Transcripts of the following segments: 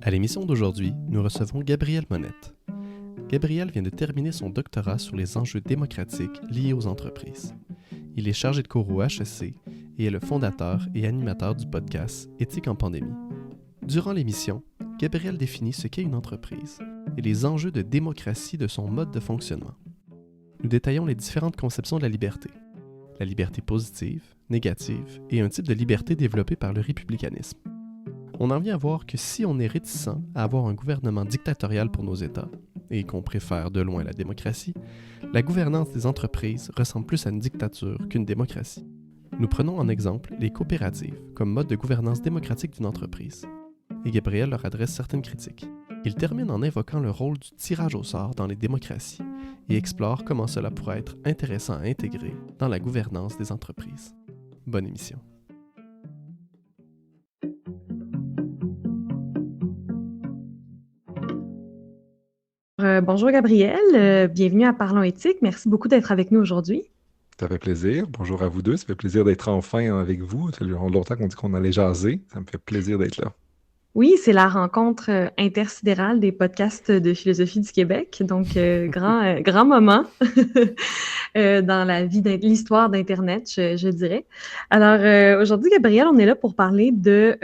À l'émission d'aujourd'hui, nous recevons Gabriel Monette. Gabriel vient de terminer son doctorat sur les enjeux démocratiques liés aux entreprises. Il est chargé de cours au HEC et est le fondateur et animateur du podcast Éthique en pandémie. Durant l'émission, Gabriel définit ce qu'est une entreprise et les enjeux de démocratie de son mode de fonctionnement. Nous détaillons les différentes conceptions de la liberté positive, négative et un type de liberté développé par le républicanisme. On en vient à voir que si on est réticent à avoir un gouvernement dictatorial pour nos États, et qu'on préfère de loin la démocratie, la gouvernance des entreprises ressemble plus à une dictature qu'une démocratie. Nous prenons en exemple les coopératives comme mode de gouvernance démocratique d'une entreprise. Et Gabriel leur adresse certaines critiques. Il termine en invoquant le rôle du tirage au sort dans les démocraties et explore comment cela pourrait être intéressant à intégrer dans la gouvernance des entreprises. Bonne émission. Bonjour Gabriel, bienvenue à Parlons éthique. Merci beaucoup d'être avec nous aujourd'hui. Ça fait plaisir. Bonjour à vous deux. Ça fait plaisir d'être enfin avec vous. Ça fait longtemps qu'on dit qu'on allait jaser. Ça me fait plaisir d'être là. Oui, c'est la rencontre intersidérale des podcasts de philosophie du Québec, donc grand moment dans la vie, l'histoire d'Internet, je dirais. Alors aujourd'hui, Gabriel, on est là pour parler du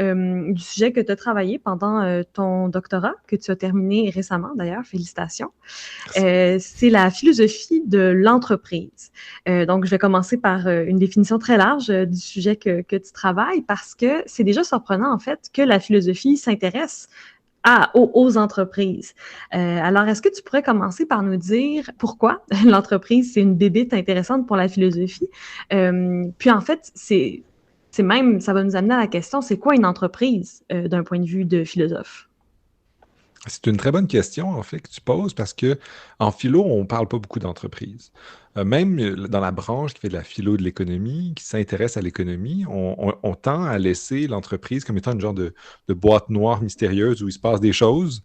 sujet que tu as travaillé pendant ton doctorat, que tu as terminé récemment d'ailleurs, félicitations. C'est la philosophie de l'entreprise. Donc, je vais commencer par une définition très large du sujet que tu travailles parce que c'est déjà surprenant, en fait, que la philosophie s'intéresse aux entreprises. Alors, est-ce que tu pourrais commencer par nous dire pourquoi l'entreprise, c'est une bébite intéressante pour la philosophie? Puis, en fait, c'est même, ça va nous amener à la question, c'est quoi une entreprise d'un point de vue de philosophe? C'est une très bonne question, en fait, que tu poses parce que en philo, on ne parle pas beaucoup d'entreprise. Même dans la branche qui fait de la philo de l'économie, qui s'intéresse à l'économie, on tend à laisser l'entreprise comme étant une genre de boîte noire mystérieuse où il se passe des choses.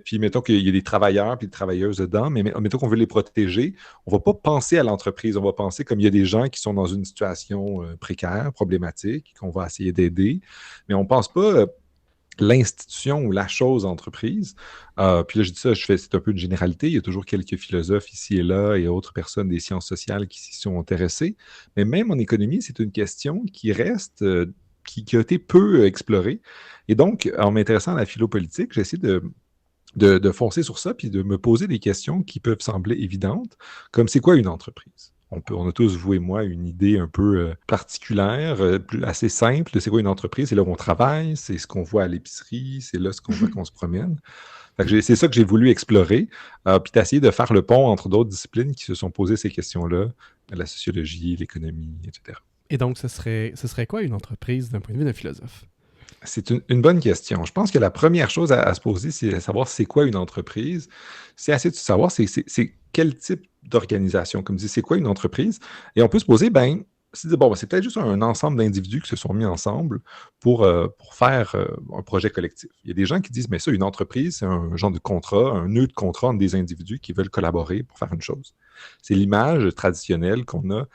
Puis mettons qu'il y a des travailleurs puis des travailleuses dedans, mais mettons qu'on veut les protéger, on ne va pas penser à l'entreprise, on va penser comme il y a des gens qui sont dans une situation précaire, problématique, qu'on va essayer d'aider, mais on ne pense pas l'institution ou la chose entreprise. Puis là, je dis ça, c'est un peu une généralité. Il y a toujours quelques philosophes ici et là et autres personnes des sciences sociales qui s'y sont intéressés. Mais même en économie, c'est une question qui reste, qui a été peu explorée. Et donc, en m'intéressant à la philo-politique, j'essaie de foncer sur ça puis de me poser des questions qui peuvent sembler évidentes, comme c'est quoi une entreprise? On a tous, vous et moi, une idée un peu particulière, assez simple de c'est quoi une entreprise. C'est là où on travaille, c'est ce qu'on voit à l'épicerie, c'est là ce qu'on voit qu'on se promène. Fait que c'est ça que j'ai voulu explorer, puis d'essayer de faire le pont entre d'autres disciplines qui se sont posées ces questions-là, la sociologie, l'économie, etc. Et donc, ce serait quoi une entreprise d'un point de vue d'un philosophe? C'est une bonne question. Je pense que la première chose à se poser, c'est de savoir c'est quoi une entreprise. C'est assez de savoir c'est quel type d'organisation. Comme dit, c'est quoi une entreprise? Et on peut se poser, c'est peut-être juste un ensemble d'individus qui se sont mis ensemble pour faire un projet collectif. Il y a des gens qui disent, mais ça, une entreprise, c'est un genre de contrat, un nœud de contrat entre des individus qui veulent collaborer pour faire une chose. C'est l'image traditionnelle qu'on a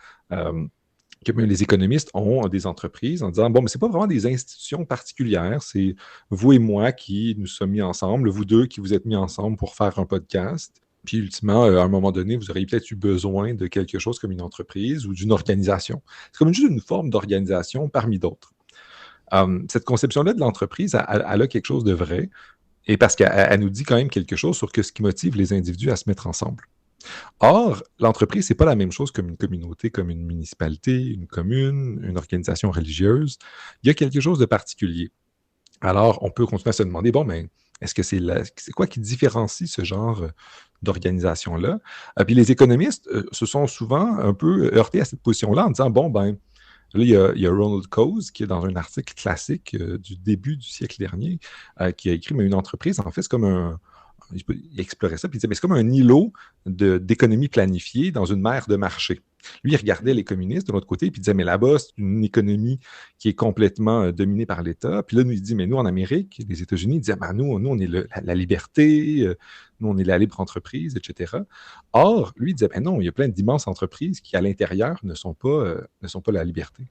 que même les économistes ont des entreprises en disant, bon, mais c'est pas vraiment des institutions particulières, c'est vous et moi qui nous sommes mis ensemble, vous deux qui vous êtes mis ensemble pour faire un podcast. Puis ultimement, à un moment donné, vous auriez peut-être eu besoin de quelque chose comme une entreprise ou d'une organisation. C'est comme juste une forme d'organisation parmi d'autres. Cette conception-là de l'entreprise, elle a quelque chose de vrai, et parce qu'elle nous dit quand même quelque chose sur ce qui motive les individus à se mettre ensemble. Or, l'entreprise, c'est pas la même chose comme une communauté, comme une municipalité, une commune, une organisation religieuse. Il y a quelque chose de particulier. Alors, on peut continuer à se demander, bon, mais est-ce que c'est quoi qui différencie ce genre d'organisation-là? Puis les économistes se sont souvent un peu heurtés à cette position-là en disant, bon, là, il y a Ronald Coase, qui est dans un article classique du début du siècle dernier, qui a écrit, mais une entreprise, en fait, c'est comme il explorait ça, puis il disait, mais c'est comme un îlot d'économie planifiée dans une mer de marché. Lui, il regardait les communistes de l'autre côté, puis il disait, mais là-bas, c'est une économie qui est complètement dominée par l'État. Puis là, nous, il dit, mais nous, en Amérique, les États-Unis, il disait, nous, on est la liberté, nous, on est la libre entreprise, etc. Or, lui, il disait, non, il y a plein d'immenses entreprises qui, à l'intérieur, ne sont pas la liberté.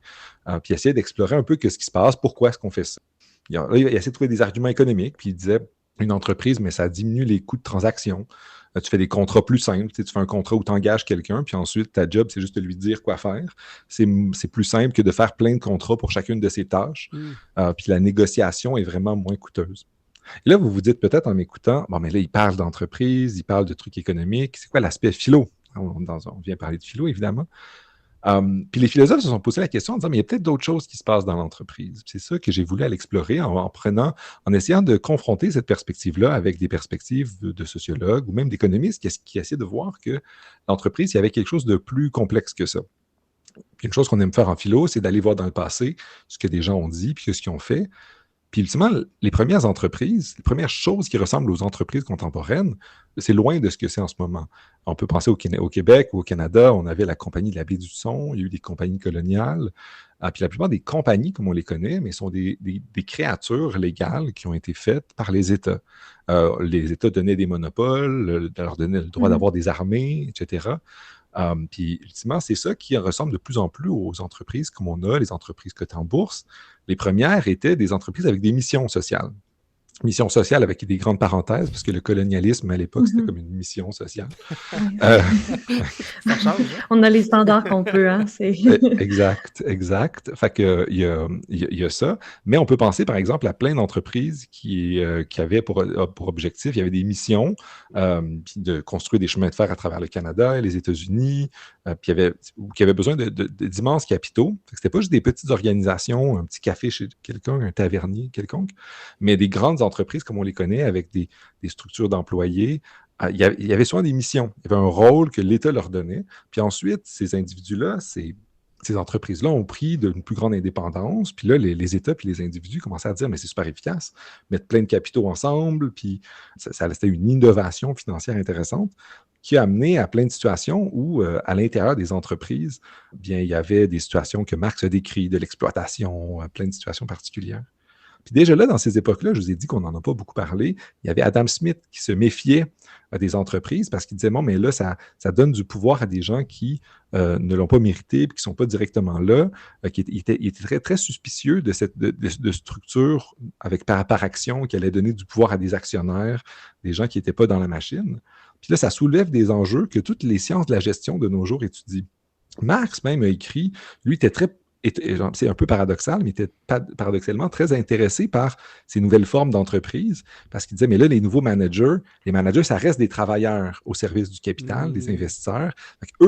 Puis il essayait d'explorer un peu ce qui se passe, pourquoi est-ce qu'on fait ça. Il essaie de trouver des arguments économiques, puis il disait, une entreprise, mais ça diminue les coûts de transaction. Tu fais des contrats plus simples. Tu fais un contrat où tu engages quelqu'un, puis ensuite, ta job, c'est juste de lui dire quoi faire. C'est plus simple que de faire plein de contrats pour chacune de ses tâches. Puis la négociation est vraiment moins coûteuse. Et là, vous vous dites peut-être en m'écoutant, bon, mais là, il parle d'entreprise, il parle de trucs économiques. C'est quoi l'aspect philo? On vient parler de philo, évidemment. Puis les philosophes se sont posé la question en disant, mais il y a peut-être d'autres choses qui se passent dans l'entreprise. C'est ça que j'ai voulu aller explorer en essayant de confronter cette perspective-là avec des perspectives de sociologues ou même d'économistes qui essaient de voir que l'entreprise, il y avait quelque chose de plus complexe que ça. Puis une chose qu'on aime faire en philo, c'est d'aller voir dans le passé ce que des gens ont dit puis ce qu'ils ont fait. Puis ultimement, les premières entreprises, les premières choses qui ressemblent aux entreprises contemporaines, c'est loin de ce que c'est en ce moment. On peut penser au Québec ou au Canada, on avait la Compagnie de la baie du Son, il y a eu des compagnies coloniales. Puis la plupart des compagnies, comme on les connaît, mais sont des créatures légales qui ont été faites par les États. Les États donnaient des monopoles, leur donnaient le droit d'avoir des armées, etc. Puis ultimement, c'est ça qui ressemble de plus en plus aux entreprises comme on a, les entreprises cotées en bourse. Les premières étaient des entreprises avec des missions sociales. Mission sociale avec des grandes parenthèses, parce que le colonialisme à l'époque, c'était comme une mission sociale. Ça change, hein? On a les standards qu'on peut, hein? Exact. Fait que il y a ça. Mais on peut penser, par exemple, à plein d'entreprises qui avaient pour objectif, il y avait des missions, de construire des chemins de fer à travers le Canada et les États-Unis, puis qui avaient besoin d'immenses capitaux. C'était pas juste des petites organisations, un petit café chez quelqu'un, un tavernier quelconque, mais des grandes entreprises comme on les connaît, avec des structures d'employés. Il y avait souvent des missions. Il y avait un rôle que l'État leur donnait. Puis ensuite, ces individus-là, ces entreprises-là ont pris d'une plus grande indépendance. Puis là, les États puis les individus commençaient à dire, mais c'est super efficace, mettre plein de capitaux ensemble. Puis c'était une innovation financière intéressante qui a amené à plein de situations où, à l'intérieur des entreprises, bien, il y avait des situations que Marx a décrites, de l'exploitation, plein de situations particulières. Puis déjà là, dans ces époques-là, je vous ai dit qu'on n'en a pas beaucoup parlé, il y avait Adam Smith qui se méfiait des entreprises parce qu'il disait, bon, mais là, ça donne du pouvoir à des gens qui ne l'ont pas mérité et qui ne sont pas directement là, il était très, très suspicieux de structures avec par action qui allaient donner du pouvoir à des actionnaires, des gens qui n'étaient pas dans la machine. Puis là, ça soulève des enjeux que toutes les sciences de la gestion de nos jours étudient. Marx même a écrit, lui était c'est un peu paradoxal, mais il était paradoxalement très intéressé par ces nouvelles formes d'entreprise, parce qu'il disait, mais là, les managers, ça reste des travailleurs au service du capital, des investisseurs.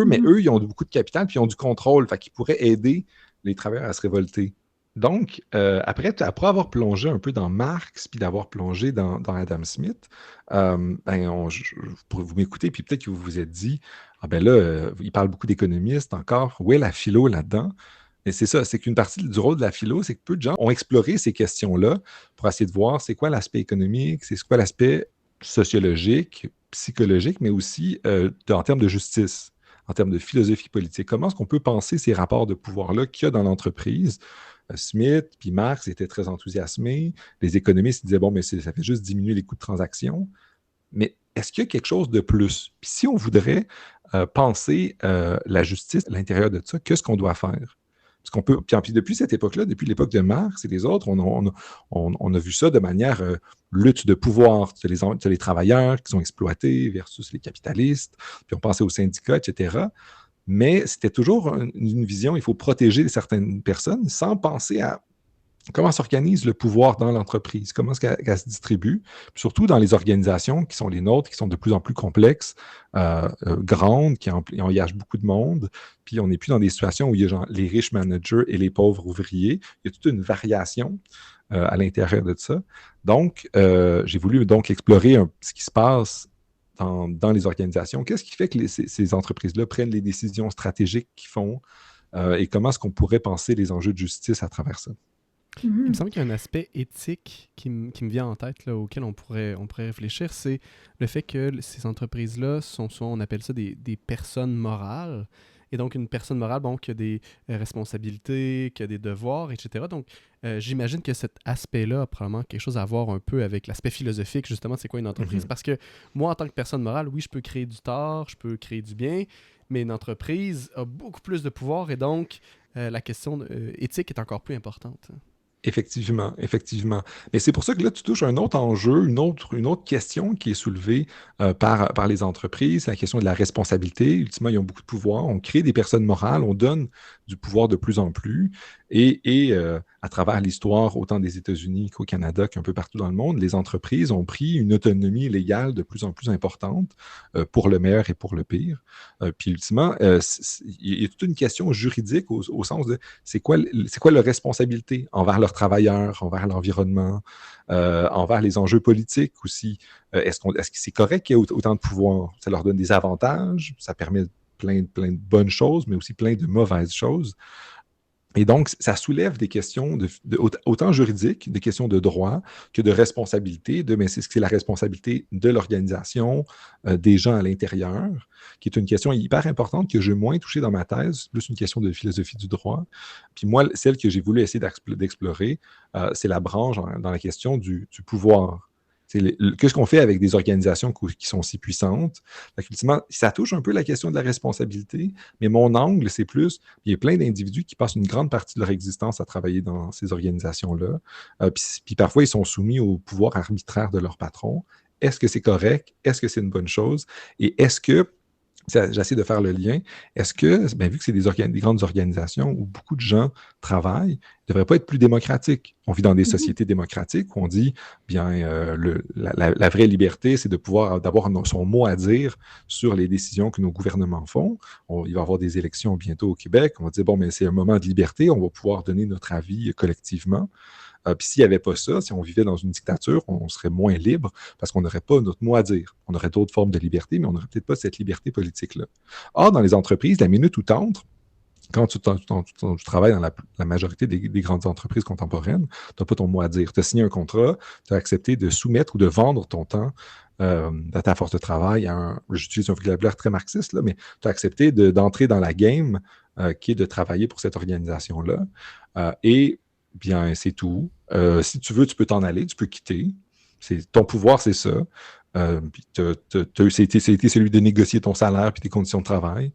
Mais eux, ils ont beaucoup de capital, puis ils ont du contrôle, fait qu'ils pourraient aider les travailleurs à se révolter. Donc, après avoir plongé un peu dans Marx, puis d'avoir plongé dans Adam Smith, vous m'écoutez, puis peut-être que vous vous êtes dit, ah ben là, il parle beaucoup d'économistes encore, où est la philo là-dedans? Et c'est ça, c'est qu'une partie du rôle de la philo, c'est que peu de gens ont exploré ces questions-là pour essayer de voir c'est quoi l'aspect économique, c'est quoi l'aspect sociologique, psychologique, mais aussi en termes de justice, en termes de philosophie politique. Comment est-ce qu'on peut penser ces rapports de pouvoir-là qu'il y a dans l'entreprise? Smith puis Marx étaient très enthousiasmés. Les économistes disaient, bon, mais ça fait juste diminuer les coûts de transaction. Mais est-ce qu'il y a quelque chose de plus? Puis si on voudrait penser la justice à l'intérieur de ça, qu'est-ce qu'on doit faire? Parce qu'on peut, puis depuis cette époque-là, depuis l'époque de Marx et les autres, on a vu ça de manière lutte de pouvoir. Tu as les travailleurs qui sont exploités versus les capitalistes, puis on pensait aux syndicats, etc. Mais c'était toujours une vision, il faut protéger certaines personnes sans penser à comment s'organise le pouvoir dans l'entreprise, comment est-ce qu'elle se distribue, puis surtout dans les organisations qui sont les nôtres, qui sont de plus en plus complexes, grandes, qui engagent beaucoup de monde, puis on n'est plus dans des situations où il y a genre, les riches managers et les pauvres ouvriers. Il y a toute une variation à l'intérieur de ça. Donc, j'ai voulu donc explorer ce qui se passe dans les organisations. Qu'est-ce qui fait que ces entreprises-là prennent les décisions stratégiques qu'ils font et comment est-ce qu'on pourrait penser les enjeux de justice à travers ça? Il me semble qu'il y a un aspect éthique qui me vient en tête, là, auquel on pourrait réfléchir, c'est le fait que ces entreprises-là sont souvent, on appelle ça des personnes morales. Et donc, une personne morale, bon, qui a des responsabilités, qui a des devoirs, etc. Donc, j'imagine que cet aspect-là a probablement quelque chose à voir un peu avec l'aspect philosophique, justement, c'est quoi une entreprise. Parce que moi, en tant que personne morale, oui, je peux créer du tort, je peux créer du bien, mais une entreprise a beaucoup plus de pouvoir et donc, la question éthique est encore plus importante. Effectivement, effectivement. Mais c'est pour ça que là, tu touches à un autre enjeu, une autre question qui est soulevée par les entreprises, c'est la question de la responsabilité. Ultimement, ils ont beaucoup de pouvoir. On crée des personnes morales, on donne du pouvoir de plus en plus. Et à travers l'histoire, autant des États-Unis qu'au Canada, qu'un peu partout dans le monde, les entreprises ont pris une autonomie légale de plus en plus importante pour le meilleur et pour le pire. Puis ultimement, il y a toute une question juridique au sens de c'est quoi leur responsabilité envers leurs travailleurs, envers l'environnement, envers les enjeux politiques aussi. Est-ce que c'est correct qu'il y ait autant de pouvoir? Ça leur donne des avantages, ça permet plein de bonnes choses, mais aussi plein de mauvaises choses. Et donc, ça soulève des questions autant juridiques, des questions de droit que de responsabilité, mais est-ce que c'est la responsabilité de l'organisation, des gens à l'intérieur, qui est une question hyper importante que j'ai moins touchée dans ma thèse, plus une question de philosophie du droit. Puis moi, celle que j'ai voulu essayer d'explorer, c'est la branche dans la question du pouvoir. Qu'est-ce qu'on fait avec des organisations qui sont si puissantes? Ultimement, ça touche un peu la question de la responsabilité, mais mon angle, c'est plus, il y a plein d'individus qui passent une grande partie de leur existence à travailler dans ces organisations-là, puis parfois, ils sont soumis au pouvoir arbitraire de leur patron. Est-ce que c'est correct? Est-ce que c'est une bonne chose? Et est-ce que j'essaie de faire le lien. Est-ce que, vu que c'est des grandes organisations où beaucoup de gens travaillent, ne devrait pas être plus démocratique? On vit dans des sociétés démocratiques où on dit, la vraie liberté, c'est de pouvoir d'avoir son mot à dire sur les décisions que nos gouvernements font. Il va y avoir des élections bientôt au Québec. On va dire, bon, mais c'est un moment de liberté, on va pouvoir donner notre avis collectivement. Puis s'il n'y avait pas ça, si on vivait dans une dictature, on serait moins libre parce qu'on n'aurait pas notre mot à dire. On aurait d'autres formes de liberté, mais on n'aurait peut-être pas cette liberté politique-là. Or, dans les entreprises, la minute où tu entres, quand tu travailles dans la majorité des grandes entreprises contemporaines, tu n'as pas ton mot à dire. Tu as signé un contrat, tu as accepté de soumettre ou de vendre ton temps à ta force de travail. J'utilise un vocabulaire très marxiste, là, mais tu as accepté d'entrer dans la game qui est de travailler pour cette organisation-là. Et bien, c'est tout. Si tu veux, tu peux t'en aller, tu peux quitter. Ton pouvoir, c'est ça. Puis c'était celui de négocier ton salaire puis tes conditions de travail.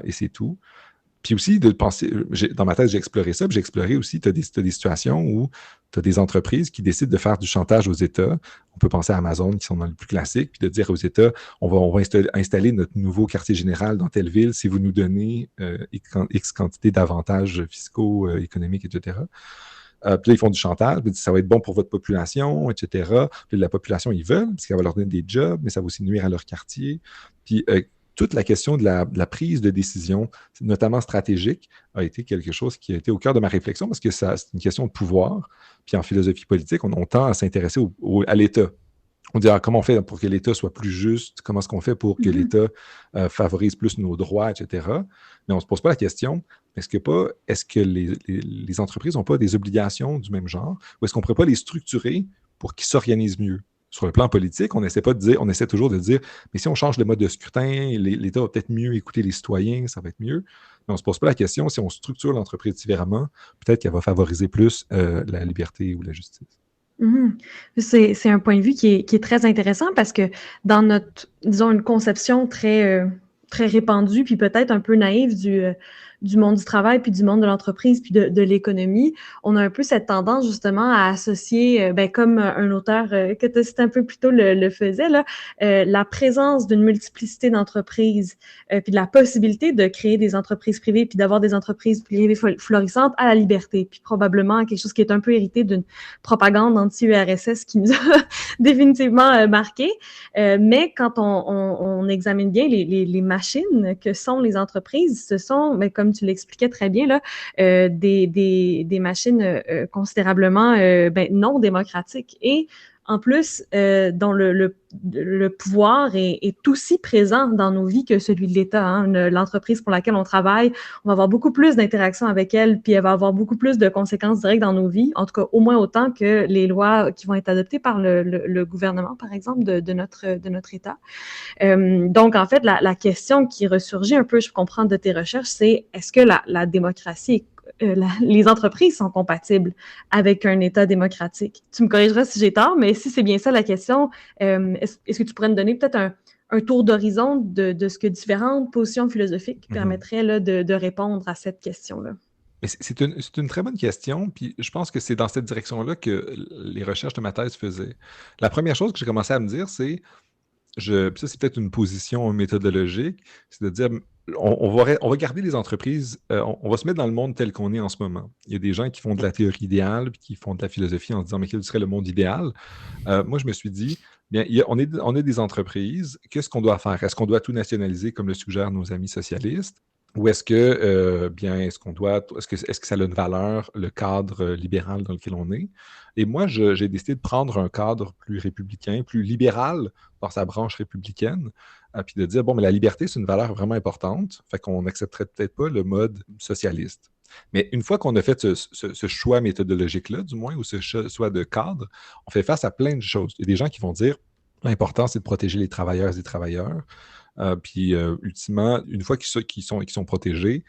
Et c'est tout. Puis aussi, de penser, dans ma tête, j'ai exploré ça, puis j'ai exploré aussi, tu as des situations où tu as des entreprises qui décident de faire du chantage aux États. On peut penser à Amazon, qui sont dans le plus classique, puis de dire aux États, on va installer notre nouveau quartier général dans telle ville si vous nous donnez X quantité d'avantages fiscaux, économiques, etc. Puis là, ils font du chantage, puis ça va être bon pour votre population, etc. Puis la population, ils veulent, parce qu'elle va leur donner des jobs, mais ça va aussi nuire à leur quartier. Puis toute la question de la prise de décision, notamment stratégique, a été quelque chose qui a été au cœur de ma réflexion parce que c'est une question de pouvoir. Puis en philosophie politique, on tend à s'intéresser à l'État. On dit comment on fait pour que l'État soit plus juste, comment est-ce qu'on fait pour que l'État favorise plus nos droits, etc. Mais on ne se pose pas la question, est-ce que les entreprises n'ont pas des obligations du même genre ou est-ce qu'on ne pourrait pas les structurer pour qu'ils s'organisent mieux? Sur le plan politique, on essaie toujours de dire, mais si on change le mode de scrutin, l'État va peut-être mieux écouter les citoyens, ça va être mieux. Mais on ne se pose pas la question, si on structure l'entreprise différemment, peut-être qu'elle va favoriser plus la liberté ou la justice. C'est un point de vue qui est très intéressant parce que dans notre, disons, une conception très répandue, puis peut-être un peu naïve du monde du travail, puis du monde de l'entreprise, puis de l'économie, on a un peu cette tendance justement à associer, comme un auteur que tu as cité un peu plus tôt le faisait, là, la présence d'une multiplicité d'entreprises, puis de la possibilité de créer des entreprises privées, puis d'avoir des entreprises privées florissantes à la liberté, puis probablement quelque chose qui est un peu hérité d'une propagande anti-URSS qui nous a définitivement marqué. Mais quand on examine bien les machines que sont les entreprises, ce sont, comme tu l'expliquais très bien, là, des machines considérablement non démocratiques et en plus, dont le pouvoir est aussi présent dans nos vies que celui de l'État. Hein. L'entreprise pour laquelle on travaille, on va avoir beaucoup plus d'interactions avec elle, puis elle va avoir beaucoup plus de conséquences directes dans nos vies, en tout cas au moins autant que les lois qui vont être adoptées par le gouvernement, par exemple, de notre État. Donc, en fait, la question qui ressurgit un peu, je comprends de tes recherches, c'est est-ce que la démocratie les entreprises sont compatibles avec un État démocratique? Tu me corrigeras si j'ai tort, mais si c'est bien ça la question, est-ce que tu pourrais me donner peut-être un tour d'horizon de ce que différentes positions philosophiques permettraient là, de répondre à cette question-là? Mais c'est une très bonne question, puis je pense que c'est dans cette direction-là que les recherches de ma thèse faisaient. La première chose que j'ai commencé à me dire, c'est, puis ça c'est peut-être une position méthodologique, c'est de dire, on va garder les entreprises, on va se mettre dans le monde tel qu'on est en ce moment. Il y a des gens qui font de la théorie idéale, puis qui font de la philosophie en se disant, mais quel serait le monde idéal? Moi, je me suis dit, bien, on est des entreprises, qu'est-ce qu'on doit faire? Est-ce qu'on doit tout nationaliser comme le suggèrent nos amis socialistes? Ou est-ce que, bien, est-ce que ça a une valeur, le cadre libéral dans lequel on est? Et moi, j'ai décidé de prendre un cadre plus républicain, plus libéral dans sa branche républicaine, puis de dire, bon, mais la liberté, c'est une valeur vraiment importante, fait qu'on n'accepterait peut-être pas le mode socialiste. Mais une fois qu'on a fait ce choix méthodologique-là, du moins, ou ce choix de cadre, on fait face à plein de choses. Il y a des gens qui vont dire, l'important, c'est de protéger les travailleuses et travailleurs. Puis, ultimement, une fois qu'ils sont protégés,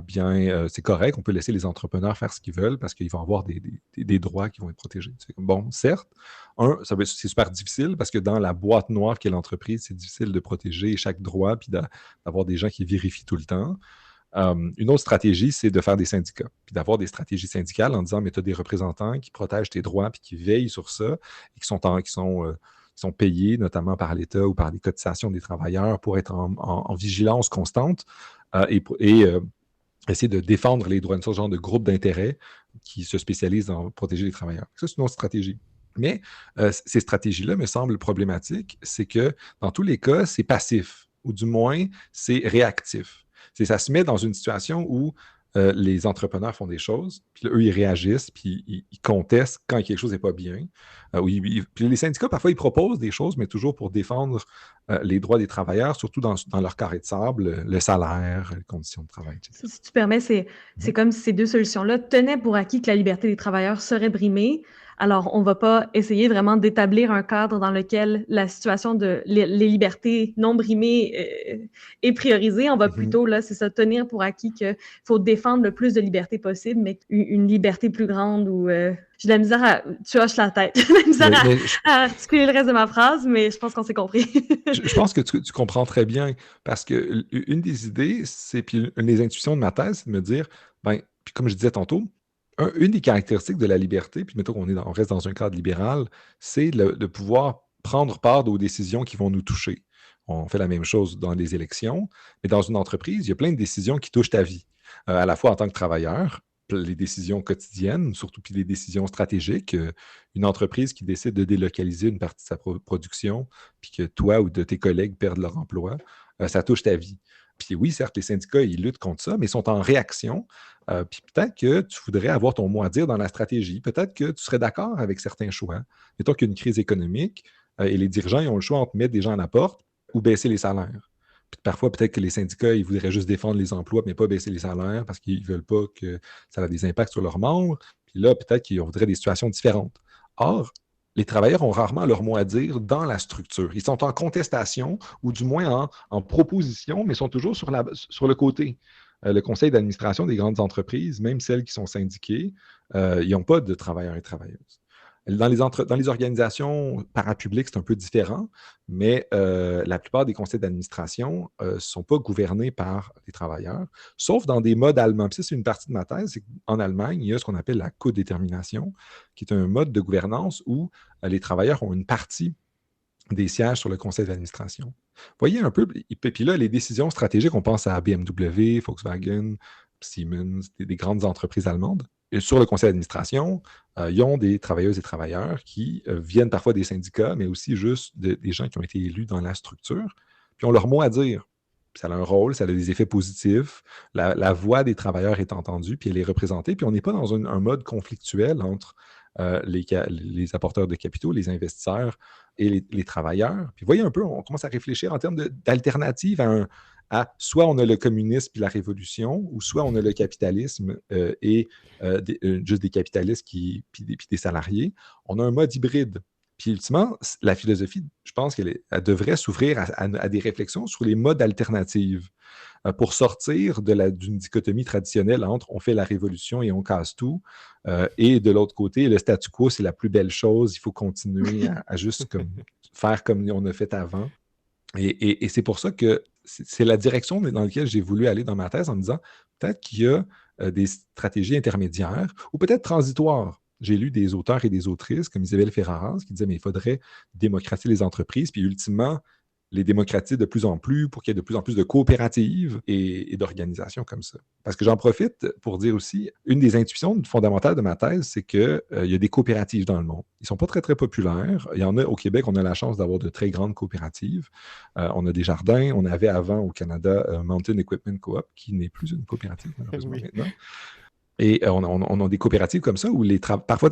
bien, c'est correct, on peut laisser les entrepreneurs faire ce qu'ils veulent parce qu'ils vont avoir des droits qui vont être protégés. C'est comme, bon, certes, c'est super difficile parce que dans la boîte noire qu'est l'entreprise, c'est difficile de protéger chaque droit puis d'avoir des gens qui vérifient tout le temps. Une autre stratégie, c'est de faire des syndicats, puis d'avoir des stratégies syndicales en disant, mais tu as des représentants qui protègent tes droits puis qui veillent sur ça et qui sont payés notamment par l'État ou par les cotisations des travailleurs pour être en vigilance constante et essayer de défendre les droits de ce genre de groupe d'intérêt qui se spécialise dans protéger les travailleurs. Ça, c'est une autre stratégie. Mais ces stratégies-là me semblent problématiques, c'est que dans tous les cas, c'est passif, ou du moins, c'est réactif. Ça se met dans une situation où les entrepreneurs font des choses, puis là, eux, ils réagissent, puis ils contestent quand quelque chose n'est pas bien. Puis les syndicats, parfois, ils proposent des choses, mais toujours pour défendre les droits des travailleurs, surtout dans leur carré de sable, le salaire, les conditions de travail, etc. Si tu permets, c'est comme si ces deux solutions-là tenaient pour acquis que la liberté des travailleurs serait brimée. Alors, on ne va pas essayer vraiment d'établir un cadre dans lequel la situation de les libertés non brimées est priorisée. On va plutôt, là, c'est ça, tenir pour acquis qu'il faut défendre le plus de liberté possible, mais une liberté plus grande où j'ai de la misère à... Tu hoches la tête. J'ai de la misère à articuler le reste de ma phrase, mais je pense qu'on s'est compris. Je pense que tu comprends très bien, parce que une des idées, puis une des intuitions de ma thèse, c'est de me dire, ben, puis comme je disais tantôt, une des caractéristiques de la liberté, puis mettons on reste dans un cadre libéral, c'est de pouvoir prendre part aux décisions qui vont nous toucher. On fait la même chose dans les élections, mais dans une entreprise, il y a plein de décisions qui touchent ta vie, à la fois en tant que travailleur, les décisions quotidiennes, surtout puis les décisions stratégiques. Une entreprise qui décide de délocaliser une partie de sa production, puis que toi ou de tes collègues perdent leur emploi, ça touche ta vie. Puis oui, certes, les syndicats, ils luttent contre ça, mais ils sont en réaction. Puis peut-être que tu voudrais avoir ton mot à dire dans la stratégie. Peut-être que tu serais d'accord avec certains choix. Mettons qu'il y a une crise économique et les dirigeants ils ont le choix entre mettre des gens à la porte ou baisser les salaires. Puis parfois, peut-être que les syndicats, ils voudraient juste défendre les emplois, mais pas baisser les salaires parce qu'ils ne veulent pas que ça ait des impacts sur leurs membres. Puis là, peut-être qu'ils voudraient des situations différentes. Or, les travailleurs ont rarement leur mot à dire dans la structure. Ils sont en contestation ou du moins en proposition, mais sont toujours sur le côté. Le conseil d'administration des grandes entreprises, même celles qui sont syndiquées, ils n'ont pas de travailleurs et travailleuses. Dans les organisations parapubliques, c'est un peu différent, mais la plupart des conseils d'administration ne sont pas gouvernés par les travailleurs, sauf dans des modes allemands. Puis ça, c'est une partie de ma thèse, c'est qu'en Allemagne, il y a ce qu'on appelle la codétermination, qui est un mode de gouvernance où les travailleurs ont une partie des sièges sur le conseil d'administration. Voyez un peu, puis là, les décisions stratégiques, on pense à BMW, Volkswagen, Siemens, des grandes entreprises allemandes. Et sur le conseil d'administration, ils ont des travailleuses et travailleurs qui viennent parfois des syndicats, mais aussi juste des gens qui ont été élus dans la structure, puis ont leur mot à dire. Puis ça a un rôle, ça a des effets positifs, la voix des travailleurs est entendue, puis elle est représentée, puis on n'est pas dans un mode conflictuel entre les apporteurs de capitaux, les investisseurs et les travailleurs. Puis voyez un peu, on commence à réfléchir en termes d'alternatives à soit on a le communisme puis la révolution, ou soit on a le capitalisme juste des capitalistes puis des salariés. On a un mode hybride. Puis ultimement, la philosophie, je pense qu'elle devrait s'ouvrir à des réflexions sur les modes alternatifs pour sortir d'une dichotomie traditionnelle entre on fait la révolution et on casse tout, et de l'autre côté, le statu quo, c'est la plus belle chose, il faut continuer à juste faire comme on a fait avant. Et c'est pour ça que c'est la direction dans laquelle j'ai voulu aller dans ma thèse en me disant peut-être qu'il y a des stratégies intermédiaires ou peut-être transitoires. J'ai lu des auteurs et des autrices comme Isabelle Ferraras qui disaient mais il faudrait démocratiser les entreprises, puis ultimement les démocratiser de plus en plus pour qu'il y ait de plus en plus de coopératives et d'organisations comme ça. Parce que j'en profite pour dire aussi, une des intuitions fondamentales de ma thèse, c'est qu'il y a des coopératives dans le monde. Ils ne sont pas très, très populaires. Il y en a au Québec, on a la chance d'avoir de très grandes coopératives. On a Desjardins, on avait avant au Canada Mountain Equipment Co-op, qui n'est plus une coopérative malheureusement maintenant. Et on a des coopératives comme ça où parfois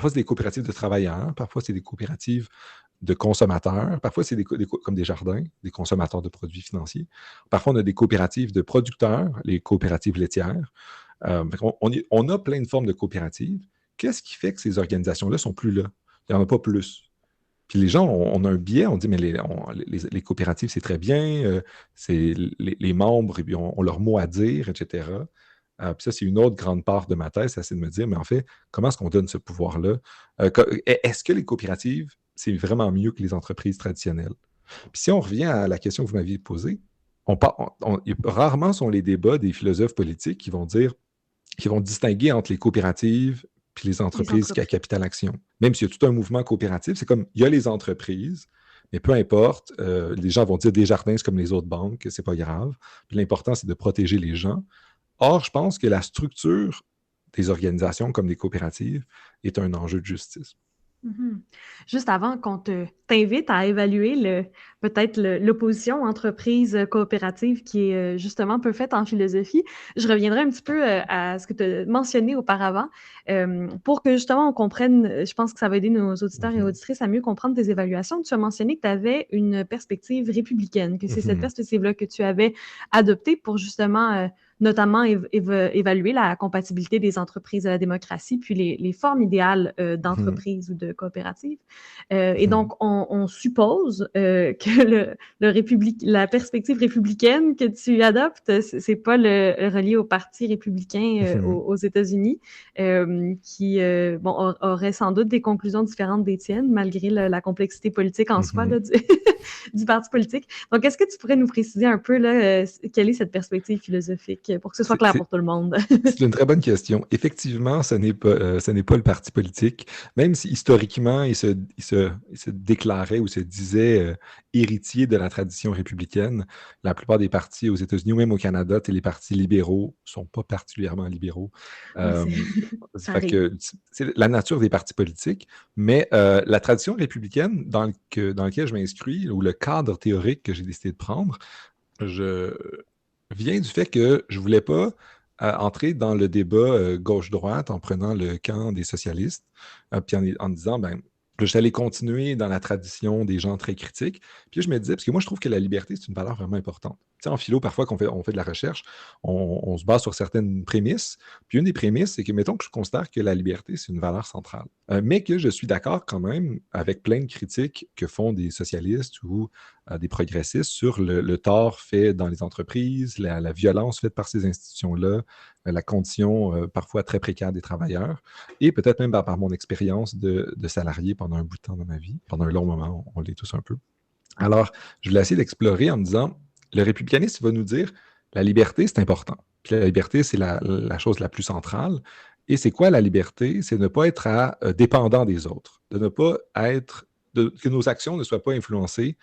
c'est des coopératives de travailleurs, parfois c'est des coopératives de consommateurs, parfois c'est comme des jardins, des consommateurs de produits financiers. Parfois on a des coopératives de producteurs, les coopératives laitières. On a plein de formes de coopératives. Qu'est-ce qui fait que ces organisations-là sont plus là? Il n'y en a pas plus. Puis les gens, on a un biais, on dit, mais les coopératives, c'est très bien, c'est les membres, et puis ont leur mot à dire, etc. Puis ça, c'est une autre grande part de ma thèse, c'est de me dire, mais en fait, comment est-ce qu'on donne ce pouvoir-là? Est-ce que les coopératives, c'est vraiment mieux que les entreprises traditionnelles? Puis si on revient à la question que vous m'aviez posée, rarement sont les débats des philosophes politiques qui vont distinguer entre les coopératives puis les entreprises à capital action. Même s'il y a tout un mouvement coopératif, c'est comme, il y a les entreprises, mais peu importe, les gens vont dire Desjardins, c'est comme les autres banques, c'est pas grave. Puis l'important, c'est de protéger les gens. Or, je pense que la structure des organisations comme des coopératives est un enjeu de justice. Juste avant qu'on t'invite à évaluer peut-être l'opposition entreprise-coopérative qui est justement peu faite en philosophie, je reviendrai un petit peu à ce que tu as mentionné auparavant pour que justement on comprenne, je pense que ça va aider nos auditeurs et auditrices à mieux comprendre tes évaluations. Tu as mentionné que tu avais une perspective républicaine, que c'est cette perspective-là que tu avais adoptée pour justement notamment évaluer la compatibilité des entreprises à la démocratie, puis les formes idéales d'entreprise ou de coopérative. Et donc, on suppose que la perspective républicaine que tu adoptes, c'est pas le relié au Parti républicain aux États-Unis, qui aurait sans doute des conclusions différentes des tiennes, malgré la complexité politique en soi là, du parti politique. Donc, est-ce que tu pourrais nous préciser un peu là, quelle est cette perspective philosophique pour que ce soit clair pour tout le monde? C'est une très bonne question. Effectivement, ce n'est pas le parti politique, même si historiquement, il se déclarait ou se disait héritier de la tradition républicaine. La plupart des partis aux États-Unis ou même au Canada, les partis libéraux ne sont pas particulièrement libéraux. C'est la nature des partis politiques, mais la tradition républicaine dans laquelle je m'inscris, ou le cadre théorique que j'ai décidé de prendre, vient du fait que je ne voulais pas entrer dans le débat gauche-droite en prenant le camp des socialistes, puis en disant, je suis allé continuer dans la tradition des gens très critiques. Puis je me disais, parce que moi, je trouve que la liberté, c'est une valeur vraiment importante. Tu sais, en philo, parfois, quand on fait de la recherche, on se base sur certaines prémisses. Puis une des prémisses, c'est que, mettons que je considère que la liberté, c'est une valeur centrale. Mais que je suis d'accord quand même avec plein de critiques que font des socialistes ou des progressistes sur le tort fait dans les entreprises, la violence faite par ces institutions-là, la condition parfois très précaire des travailleurs, et peut-être même par mon expérience de salarié pendant un bout de temps dans ma vie, pendant un long moment, on l'est tous un peu. Alors, je voulais essayer d'explorer en me disant, le républicanisme va nous dire, la liberté, c'est important. Puis la liberté, c'est la chose la plus centrale. Et c'est quoi la liberté? C'est ne pas être dépendant des autres, de ne pas être, que nos actions ne soient pas influencées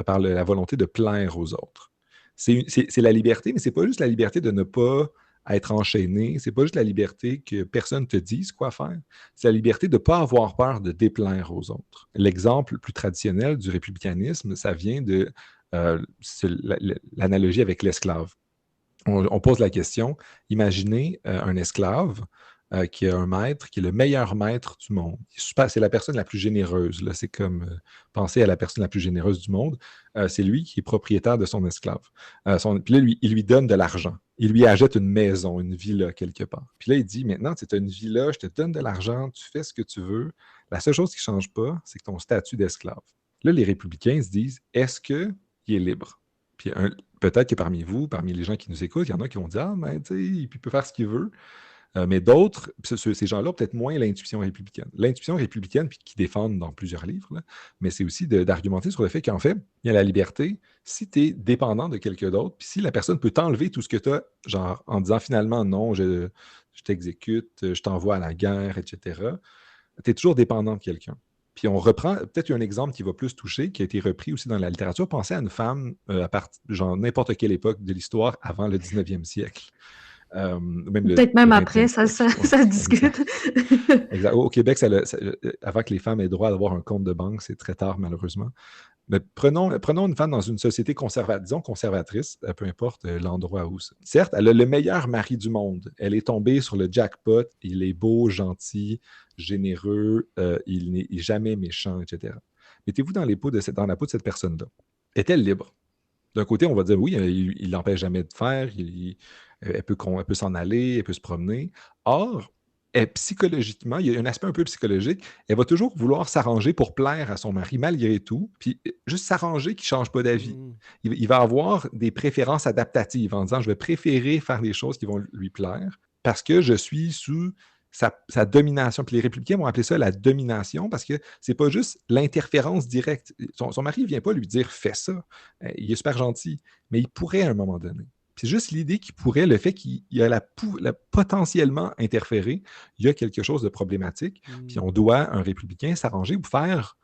par la volonté de plaire aux autres. C'est la liberté, mais c'est pas juste la liberté de ne pas être enchaîné, c'est pas juste la liberté que personne te dise quoi faire, c'est la liberté de ne pas avoir peur de déplaire aux autres. L'exemple le plus traditionnel du républicanisme, ça vient de l'analogie avec l'esclave. On pose la question, imaginez un esclave qui a un maître, qui est le meilleur maître du monde. C'est la personne la plus généreuse. Là. C'est comme penser à la personne la plus généreuse du monde. C'est lui qui est propriétaire de son esclave. Puis là, il lui donne de l'argent. Il lui achète une maison, une villa quelque part. Puis là, il dit, maintenant, tu as une villa, je te donne de l'argent, tu fais ce que tu veux. La seule chose qui ne change pas, c'est que ton statut d'esclave. Là, les républicains se disent, est-ce qu'il est libre? Puis peut-être que parmi vous, parmi les gens qui nous écoutent, il y en a qui vont dire, ah, mais tu sais, il peut faire ce qu'il veut. Mais d'autres, ces gens-là ont peut-être moins l'intuition républicaine. L'intuition républicaine, puis qui défendent dans plusieurs livres, là, mais c'est aussi d'argumenter sur le fait qu'en fait, il y a la liberté. Si tu es dépendant de quelqu'un d'autre, puis si la personne peut t'enlever tout ce que tu as, genre en disant finalement non, je t'exécute, je t'envoie à la guerre, etc., tu es toujours dépendant de quelqu'un. Puis on reprend peut-être un exemple qui va plus toucher, qui a été repris aussi dans la littérature. Pensez à une femme à genre n'importe quelle époque de l'histoire avant le 19e siècle. Peut-être même après, ça se discute. Exact. Au Québec, avant que les femmes aient droit d'avoir un compte de banque, c'est très tard, malheureusement. Mais prenons une femme dans une société conservatrice, peu importe l'endroit où c'est. Certes, elle a le meilleur mari du monde. Elle est tombée sur le jackpot. Il est beau, gentil, généreux, il n'est jamais méchant, etc. Mettez-vous dans la peau de cette personne-là. Est-elle libre? D'un côté, on va dire oui, il l'empêche jamais de faire, elle peut s'en aller, elle peut se promener. Or, psychologiquement, il y a un aspect un peu psychologique, elle va toujours vouloir s'arranger pour plaire à son mari malgré tout, puis juste s'arranger qu'il ne change pas d'avis. Il va avoir des préférences adaptatives en disant je vais préférer faire des choses qui vont lui plaire parce que je suis sous sa domination. Puis les républicains vont appeler ça la domination parce que c'est pas juste l'interférence directe. Son mari ne vient pas lui dire fais ça. Il est super gentil, mais il pourrait à un moment donné. C'est juste l'idée qu'il pourrait, le fait qu'il y a potentiellement interféré, il y a quelque chose de problématique. Puis on doit, un républicain, s'arranger ou faire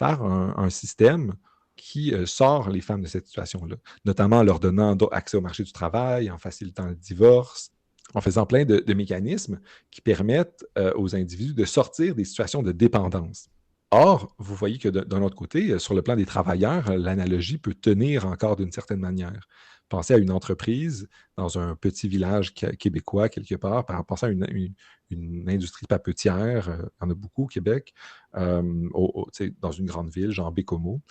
un système qui sort les femmes de cette situation-là, notamment en leur donnant accès au marché du travail, en facilitant le divorce, en faisant plein de mécanismes qui permettent aux individus de sortir des situations de dépendance. Or, vous voyez que d'un autre côté, sur le plan des travailleurs, l'analogie peut tenir encore d'une certaine manière. Pensez à une entreprise dans un petit village québécois, quelque part, pensez à une industrie papetière, il y en a beaucoup au Québec, dans une grande ville, genre Bécomo,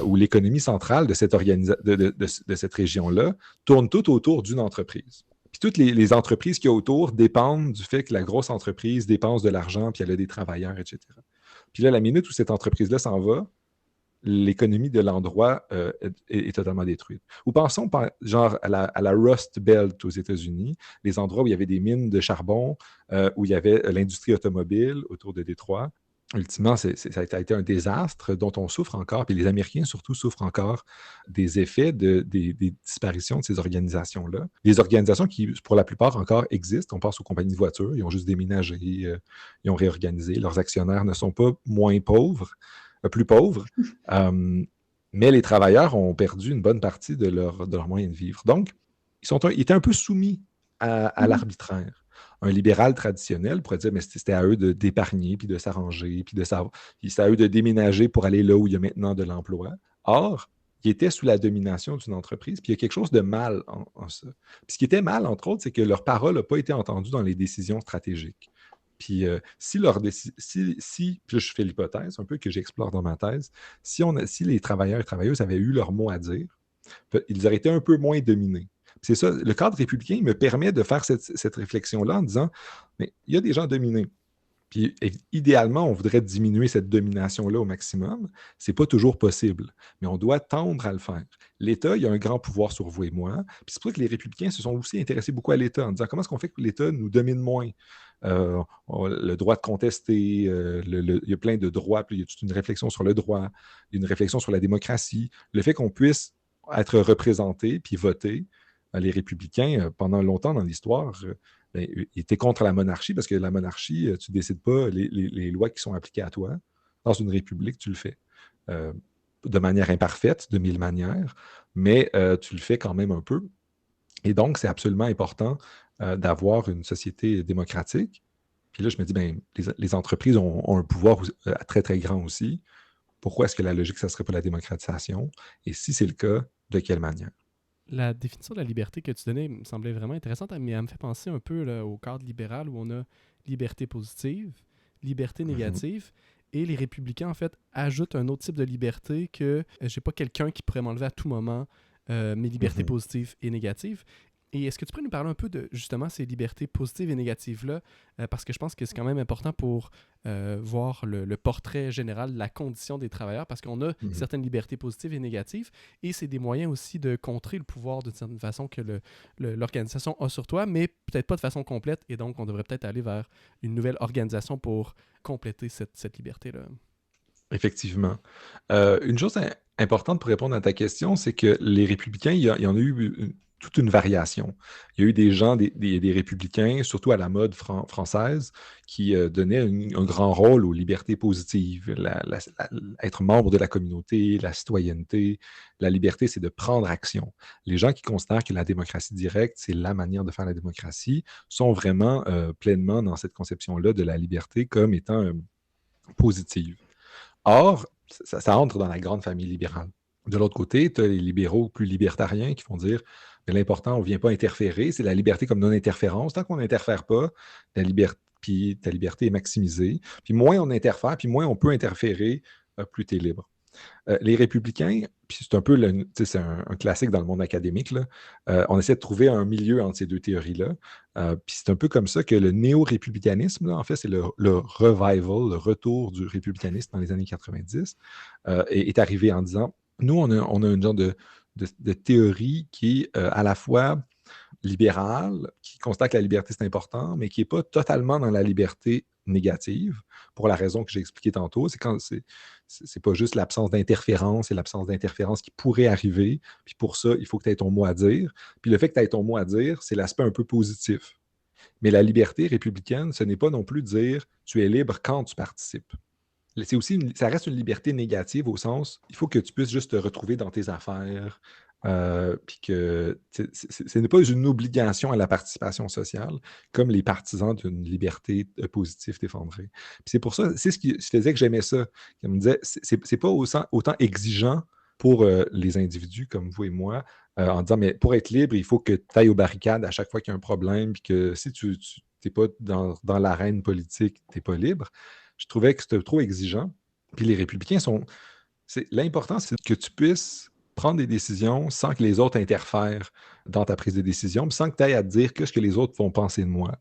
où l'économie centrale de cette région-là tourne tout autour d'une entreprise. Puis toutes les entreprises qu'il y a autour dépendent du fait que la grosse entreprise dépense de l'argent, puis elle a des travailleurs, etc. Puis là, la minute où cette entreprise-là s'en va, l'économie de l'endroit est totalement détruite. Ou pensons genre à la Rust Belt aux États-Unis, les endroits où il y avait des mines de charbon, où il y avait l'industrie automobile autour de Détroit. Ultimement, ça a été un désastre dont on souffre encore, puis les Américains surtout souffrent encore des effets des disparitions de ces organisations-là. Des organisations qui, pour la plupart, encore existent. On pense aux compagnies de voitures, ils ont juste déménagé, ils ont réorganisé. Leurs actionnaires ne sont pas moins pauvres, plus pauvres, mais les travailleurs ont perdu une bonne partie de leur moyen de vivre. Donc, ils étaient un peu soumis à l'arbitraire. Un libéral traditionnel pourrait dire, mais c'était à eux d'épargner, puis de s'arranger, puis c'est à eux de déménager pour aller là où il y a maintenant de l'emploi. Or, ils étaient sous la domination d'une entreprise, puis il y a quelque chose de mal en ça. Puis ce qui était mal, entre autres, c'est que leur parole n'a pas été entendue dans les décisions stratégiques. Puis si je fais l'hypothèse, un peu que j'explore dans ma thèse, si les travailleurs et travailleuses avaient eu leur mot à dire, ils auraient été un peu moins dominés. C'est ça, le cadre républicain me permet de faire cette réflexion-là en disant, mais il y a des gens dominés. Puis idéalement, on voudrait diminuer cette domination-là au maximum. Ce n'est pas toujours possible, mais on doit tendre à le faire. L'État, il y a un grand pouvoir sur vous et moi. Puis c'est pour ça que les républicains se sont aussi intéressés beaucoup à l'État en disant comment est-ce qu'on fait que l'État nous domine moins? Le droit de contester, il y a plein de droits, puis il y a toute une réflexion sur le droit, une réflexion sur la démocratie, le fait qu'on puisse être représenté puis voter. Les républicains, pendant longtemps dans l'histoire, ils étaient contre la monarchie parce que la monarchie, tu ne décides pas les lois qui sont appliquées à toi. Dans une république, tu le fais de manière imparfaite, de mille manières, mais tu le fais quand même un peu. Et donc, c'est absolument important d'avoir une société démocratique. Puis là, je me dis, les entreprises ont un pouvoir très, très grand aussi. Pourquoi est-ce que la logique, ça ne serait pas la démocratisation? Et si c'est le cas, de quelle manière? La définition de la liberté que tu donnais me semblait vraiment intéressante, mais elle me fait penser un peu là, au cadre libéral où on a liberté positive, liberté négative, et les républicains, en fait, ajoutent un autre type de liberté que j'ai pas quelqu'un qui pourrait m'enlever à tout moment mes libertés positives et négatives. Et est-ce que tu pourrais nous parler un peu de, justement, ces libertés positives et négatives-là? Parce que je pense que c'est quand même important pour voir le portrait général de la condition des travailleurs, parce qu'on a certaines libertés positives et négatives, et c'est des moyens aussi de contrer le pouvoir d'une certaine façon que l'organisation a sur toi, mais peut-être pas de façon complète, et donc on devrait peut-être aller vers une nouvelle organisation pour compléter cette liberté-là. Effectivement. Une chose importante pour répondre à ta question, c'est que les républicains, il y en a eu toute une variation. Il y a eu des gens, des républicains, surtout à la mode française, qui donnaient un grand rôle aux libertés positives, être membre de la communauté, la citoyenneté. La liberté, c'est de prendre action. Les gens qui considèrent que la démocratie directe, c'est la manière de faire la démocratie, sont vraiment pleinement dans cette conception-là de la liberté comme étant positive. Or, ça entre dans la grande famille libérale. De l'autre côté, tu as les libéraux plus libertariens qui vont dire mais l'important, on ne vient pas interférer, c'est la liberté comme non-interférence. Tant qu'on n'interfère pas, puis ta liberté est maximisée. Puis moins on interfère, puis moins on peut interférer, plus tu es libre. Les républicains, puis c'est un peu c'est un classique dans le monde académique, là, on essaie de trouver un milieu entre ces deux théories-là. Puis c'est un peu comme ça que le néo-républicanisme, là, en fait, c'est le revival, le retour du républicanisme dans les années 90, est arrivé en disant, nous, on a une genre de théorie qui est à la fois libérale, qui constate que la liberté, c'est important, mais qui n'est pas totalement dans la liberté négative, pour la raison que j'ai expliquée tantôt. C'est pas juste l'absence d'interférence, c'est l'absence d'interférence qui pourrait arriver. Puis pour ça, il faut que tu aies ton mot à dire. Puis le fait que tu aies ton mot à dire, c'est l'aspect un peu positif. Mais la liberté républicaine, ce n'est pas non plus de dire tu es libre quand tu participes. C'est aussi ça reste une liberté négative au sens, il faut que tu puisses juste te retrouver dans tes affaires, puis que ce n'est pas une obligation à la participation sociale, comme les partisans d'une liberté positive défendraient. Puis c'est pour ça, c'est ce qui faisait que j'aimais ça. Il me disait, c'est pas autant exigeant pour les individus comme vous et moi, en disant, mais pour être libre, il faut que tu ailles aux barricades à chaque fois qu'il y a un problème, puis que si tu n'es pas dans l'arène politique, tu n'es pas libre. Je trouvais que c'était trop exigeant. Puis les républicains l'important, c'est que tu puisses prendre des décisions sans que les autres interfèrent dans ta prise de décision, puis sans que tu ailles à te dire qu'est-ce que les autres vont penser de moi.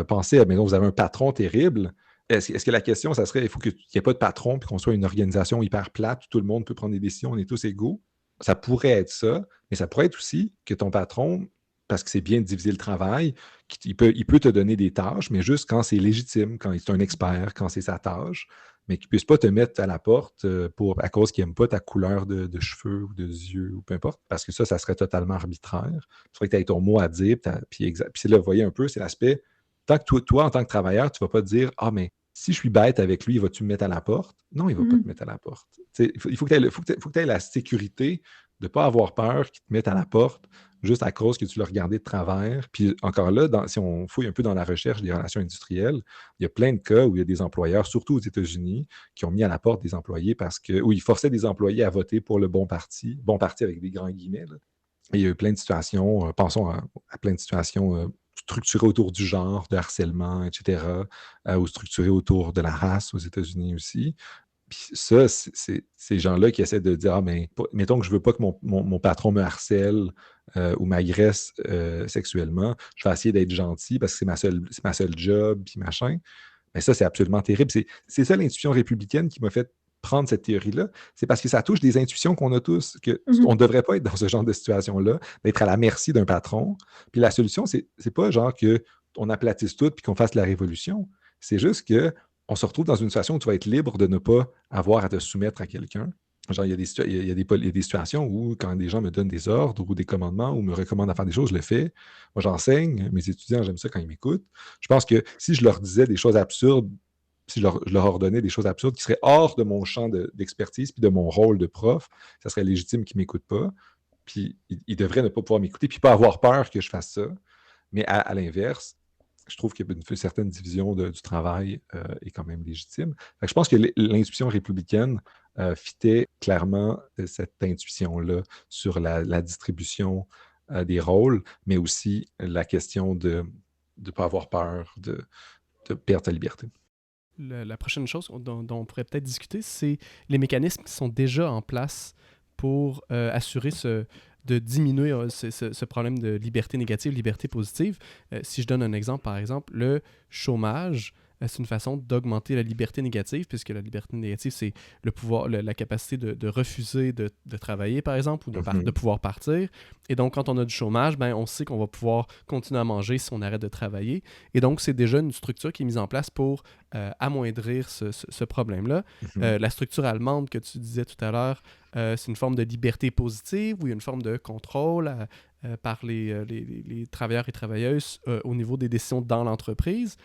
Pensez à, maintenant, vous avez un patron terrible. Est-ce que la question, ça serait, il faut qu'il n'y ait pas de patron, puis qu'on soit une organisation hyper plate où tout le monde peut prendre des décisions, on est tous égaux? Ça pourrait être ça, mais ça pourrait être aussi que ton patron, parce que c'est bien de diviser le travail, il peut te donner des tâches, mais juste quand c'est légitime, quand il est un expert, quand c'est sa tâche, mais qu'il ne puisse pas te mettre à la porte à cause qu'il n'aime pas ta couleur de cheveux ou de yeux, ou peu importe, parce que ça serait totalement arbitraire. Il faudrait que tu aies ton mot à dire, puis c'est là, vous voyez un peu, c'est l'aspect, tant que toi, en tant que travailleur, tu ne vas pas te dire « Ah, mais si je suis bête avec lui, vas-tu me mettre à la porte? » Non, il ne va pas te mettre à la porte. Il faut que tu aies la sécurité de ne pas avoir peur qu'il te mette à la porte juste à cause que tu l'as regardé de travers. Puis encore là, si on fouille un peu dans la recherche des relations industrielles, il y a plein de cas où il y a des employeurs, surtout aux États-Unis, qui ont mis à la porte des employés où ils forçaient des employés à voter pour le bon parti avec des grands guillemets. Là. Et il y a eu plein de situations, pensons à plein de situations structurées autour du genre, de harcèlement, etc., ou structurées autour de la race aux États-Unis aussi. Puis ça, c'est ces gens-là qui essaient de dire, mais mettons que je ne veux pas que mon patron me harcèle ou m'agresse sexuellement, je vais essayer d'être gentil parce que c'est ma seule job, puis machin. Mais ça, c'est absolument terrible. C'est ça l'intuition républicaine qui m'a fait prendre cette théorie-là. C'est parce que ça touche des intuitions qu'on a tous, qu'on ne devrait pas être dans ce genre de situation-là, d'être à la merci d'un patron. Puis la solution, c'est pas genre qu'on aplatisse tout puis qu'on fasse la révolution. C'est juste que on se retrouve dans une situation où tu vas être libre de ne pas avoir à te soumettre à quelqu'un. Genre, il y a des situations où, quand des gens me donnent des ordres ou des commandements ou me recommandent à faire des choses, je le fais. Moi, j'enseigne. Mes étudiants, j'aime ça quand ils m'écoutent. Je pense que si je leur disais des choses absurdes, si je leur ordonnais des choses absurdes qui seraient hors de mon champ d'expertise puis de mon rôle de prof, ça serait légitime qu'ils ne m'écoutent pas. Puis, ils devraient ne pas pouvoir m'écouter puis pas avoir peur que je fasse ça. Mais à l'inverse, je trouve qu'il y a une certaine division du travail est quand même légitime. Fait que je pense que l'intuition républicaine fitait clairement cette intuition-là sur la distribution des rôles, mais aussi la question de ne pas avoir peur de perdre sa liberté. La prochaine chose dont on pourrait peut-être discuter, c'est les mécanismes qui sont déjà en place pour assurer de diminuer ce problème de liberté négative, liberté positive. Si je donne un exemple, par exemple, le chômage, c'est une façon d'augmenter la liberté négative, puisque la liberté négative, c'est le pouvoir, la capacité de refuser de travailler, par exemple, ou de pouvoir partir. Et donc, quand on a du chômage, ben, on sait qu'on va pouvoir continuer à manger si on arrête de travailler. Et donc, c'est déjà une structure qui est mise en place pour amoindrir ce problème-là. La structure allemande que tu disais tout à l'heure, c'est une forme de liberté positive ou il y a une forme de contrôle par les travailleurs et travailleuses au niveau des décisions dans l'entreprise.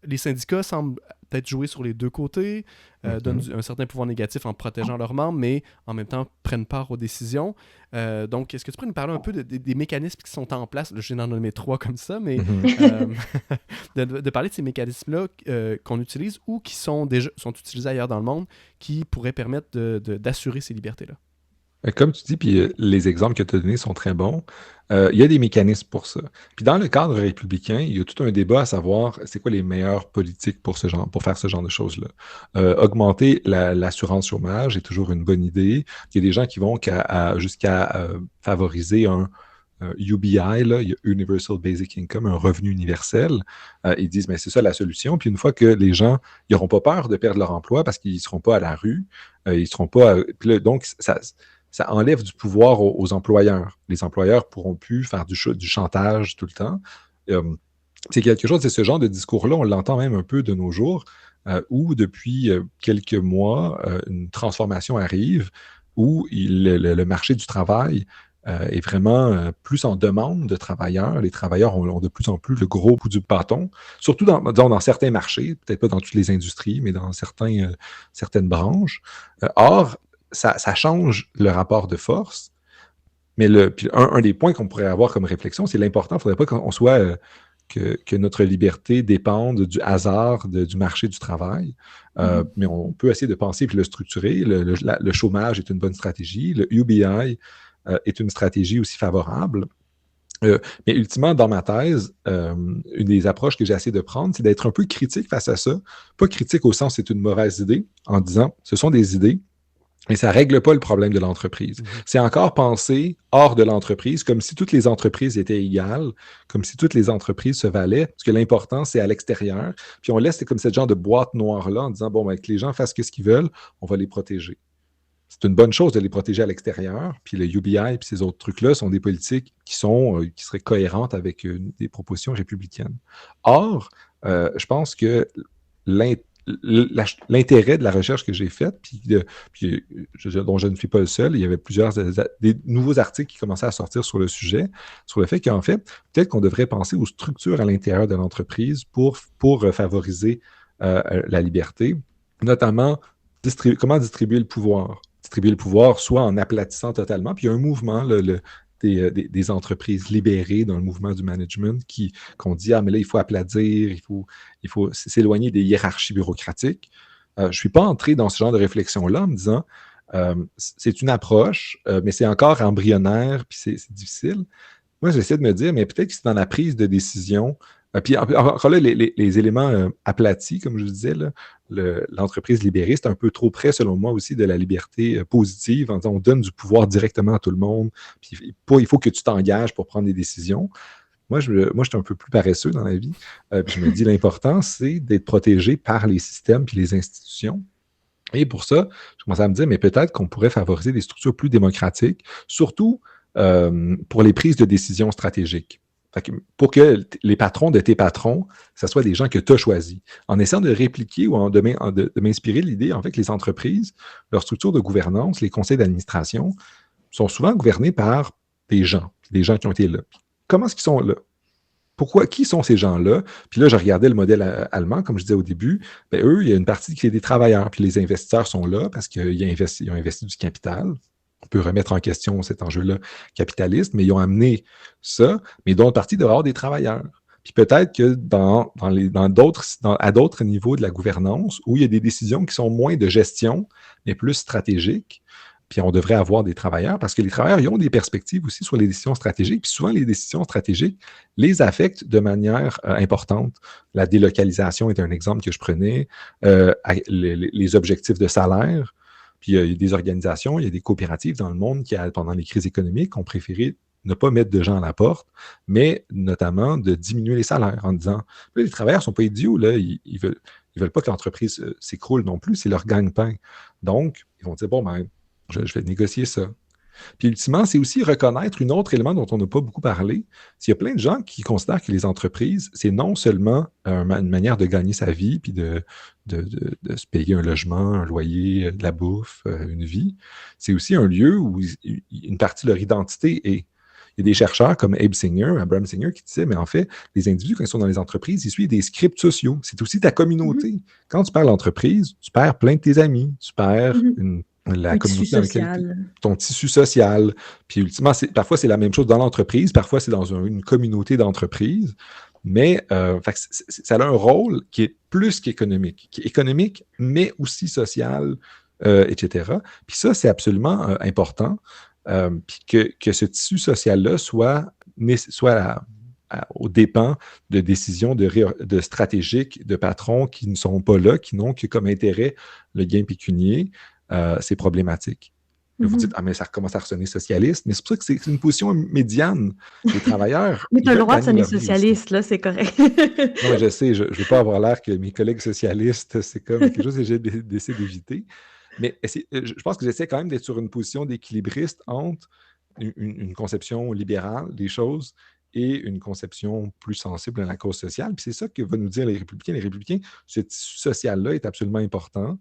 Les syndicats semblent peut-être jouer sur les deux côtés, donnent un certain pouvoir négatif en protégeant leurs membres, mais en même temps prennent part aux décisions. Donc, est-ce que tu pourrais nous parler un peu des mécanismes qui sont en place? Je viens d'en nommer 3 comme ça, mais de parler de ces mécanismes-là qu'on utilise ou qui sont utilisés ailleurs dans le monde, qui pourraient permettre d'assurer ces libertés-là. Comme tu dis, puis les exemples que tu as donnés sont très bons. Il y a des mécanismes pour ça. Puis dans le cadre républicain, il y a tout un débat à savoir c'est quoi les meilleures politiques pour faire ce genre de choses-là. Augmenter l'assurance chômage est toujours une bonne idée. Il y a des gens qui vont jusqu'à favoriser un UBI, là, il y a Universal Basic Income, un revenu universel. Ils disent, mais c'est ça la solution. Puis une fois que les gens n'auront pas peur de perdre leur emploi parce qu'ils ne seront pas à la rue, ils seront pas. Puis là, donc, ça enlève du pouvoir aux employeurs. Les employeurs pourront plus faire du chantage tout le temps. C'est quelque chose, c'est ce genre de discours-là, on l'entend même un peu de nos jours, où depuis quelques mois, une transformation arrive, où le marché du travail est vraiment plus en demande de travailleurs. Les travailleurs ont de plus en plus le gros bout du bâton, surtout dans certains marchés, peut-être pas dans toutes les industries, mais dans certaines branches. Or, ça change le rapport de force. Mais puis un des points qu'on pourrait avoir comme réflexion, c'est l'important. Il ne faudrait pas qu'on soit que notre liberté dépende du hasard du marché du travail. Mais on peut essayer de penser puis le structurer. Le chômage est une bonne stratégie. Le UBI est une stratégie aussi favorable. Mais ultimement, dans ma thèse, une des approches que j'ai essayé de prendre, c'est d'être un peu critique face à ça. Pas critique au sens c'est une mauvaise idée, en disant ce sont des idées, mais ça ne règle pas le problème de l'entreprise. C'est encore penser hors de l'entreprise, comme si toutes les entreprises étaient égales, comme si toutes les entreprises se valaient, parce que l'important, c'est à l'extérieur. Puis on laisse comme cette genre de boîte noire-là en disant, bon, ben, que les gens fassent ce qu'ils veulent, on va les protéger. C'est une bonne chose de les protéger à l'extérieur. Puis le UBI et ces autres trucs-là sont des politiques qui seraient cohérentes avec des propositions républicaines. Or, je pense que l'intérêt de la recherche que j'ai faite, dont je ne suis pas le seul, il y avait des nouveaux articles qui commençaient à sortir sur le sujet, sur le fait qu'en fait, peut-être qu'on devrait penser aux structures à l'intérieur de l'entreprise pour favoriser la liberté, notamment comment distribuer le pouvoir. Distribuer le pouvoir soit en aplatissant totalement, puis il y a un mouvement, des entreprises libérées dans le mouvement du management qu'on dit « Ah, mais là, il faut aplatir, il faut s'éloigner des hiérarchies bureaucratiques. » Je ne suis pas entré dans ce genre de réflexion-là en me disant c'est une approche, mais c'est encore embryonnaire, puis c'est difficile. Moi, j'essaie de me dire, mais peut-être que c'est dans la prise de décision. Puis encore là, les éléments aplatis, comme je vous disais, là, l'entreprise libérée, c'est un peu trop près, selon moi, aussi de la liberté positive, en disant on donne du pouvoir directement à tout le monde, puis il faut que tu t'engages pour prendre des décisions. Moi, je suis un peu plus paresseux dans la vie, puis je me dis l'important, c'est d'être protégé par les systèmes puis les institutions. Et pour ça, je commençais à me dire, mais peut-être qu'on pourrait favoriser des structures plus démocratiques, surtout pour les prises de décisions stratégiques. Pour que les patrons de tes patrons, ce soit des gens que tu as choisis. En essayant de répliquer ou de m'inspirer de l'idée, en fait, que les entreprises, leurs structures de gouvernance, les conseils d'administration, sont souvent gouvernés par des gens qui ont été là. Comment est-ce qu'ils sont là? Qui sont ces gens-là? Puis là, je regardais le modèle allemand, comme je disais au début. Bien, eux, il y a une partie qui est des travailleurs, puis les investisseurs sont là parce qu'ils ont investi du capital. On peut remettre en question cet enjeu-là capitaliste, mais ils ont amené ça, mais d'autres parties doivent avoir des travailleurs. Puis peut-être que à d'autres niveaux de la gouvernance, où il y a des décisions qui sont moins de gestion, mais plus stratégiques, puis on devrait avoir des travailleurs, parce que les travailleurs, ils ont des perspectives aussi sur les décisions stratégiques, puis souvent les décisions stratégiques les affectent de manière importante. La délocalisation est un exemple que je prenais, les objectifs de salaire. Puis il y a des organisations, il y a des coopératives dans le monde qui, pendant les crises économiques, ont préféré ne pas mettre de gens à la porte, mais notamment de diminuer les salaires en disant, les travailleurs ne sont pas idiots, là, ils veulent pas que l'entreprise s'écroule non plus, c'est leur gagne-pain. Donc, ils vont dire, bon, ben, je vais négocier ça. Puis ultimement, c'est aussi reconnaître un autre élément dont on n'a pas beaucoup parlé. Il y a plein de gens qui considèrent que les entreprises, c'est non seulement une manière de gagner sa vie, puis de se payer un logement, un loyer, de la bouffe, une vie. C'est aussi un lieu où une partie de leur identité est. Il y a des chercheurs comme Abraham Singer, qui disaient, mais en fait, les individus, quand ils sont dans les entreprises, ils suivent des scripts sociaux. C'est aussi ta communauté. Quand tu perds l'entreprise, tu perds plein de tes amis, tu perds la communauté dans laquelle ton tissu social. Puis ultimement, parfois c'est la même chose dans l'entreprise, parfois c'est dans une communauté d'entreprise, mais ça a un rôle qui est plus qu'économique, qui est économique, mais aussi social, etc. Puis ça, c'est absolument important, puis que ce tissu social-là soit aux dépens de décisions de stratégiques de patrons qui ne sont pas là, qui n'ont que comme intérêt le gain pécunier. C'est problématique. Vous dites, ah, mais ça commence à ressonner socialiste, mais c'est pour ça que c'est une position médiane. Les travailleurs. Mais tu as le droit de sonner socialiste, là, c'est correct. Non, mais je sais, je ne veux pas avoir l'air que mes collègues socialistes, c'est comme quelque chose que j'ai décidé d'éviter. Mais je pense que j'essaie quand même d'être sur une position d'équilibriste entre une conception libérale des choses et une conception plus sensible à la cause sociale. Puis c'est ça que vont nous dire les Républicains. Les Républicains, ce tissu social-là est absolument important.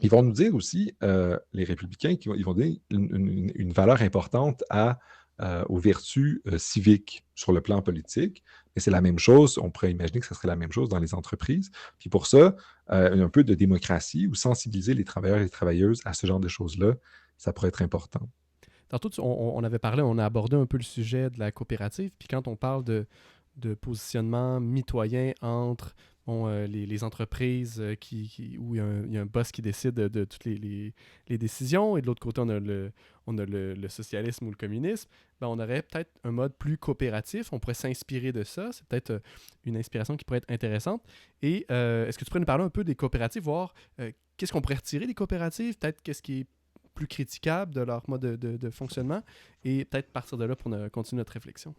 Ils vont nous dire aussi, les Républicains, ils vont donner une valeur importante aux vertus civiques sur le plan politique. Mais c'est la même chose, on pourrait imaginer que ce serait la même chose dans les entreprises. Puis pour ça, un peu de démocratie ou sensibiliser les travailleurs et les travailleuses à ce genre de choses-là, ça pourrait être important. Tantôt, on avait parlé, on a abordé un peu le sujet de la coopérative. Puis quand on parle de positionnement mitoyen entre les entreprises où il y a un boss qui décide de toutes les décisions, et de l'autre côté, on a le socialisme ou le communisme, ben, on aurait peut-être un mode plus coopératif. On pourrait s'inspirer de ça. C'est peut-être une inspiration qui pourrait être intéressante. Et est-ce que tu pourrais nous parler un peu des coopératives, voir qu'est-ce qu'on pourrait retirer des coopératives, peut-être qu'est-ce qui est plus critiquable de leur mode de fonctionnement, et peut-être partir de là pour continuer notre réflexion.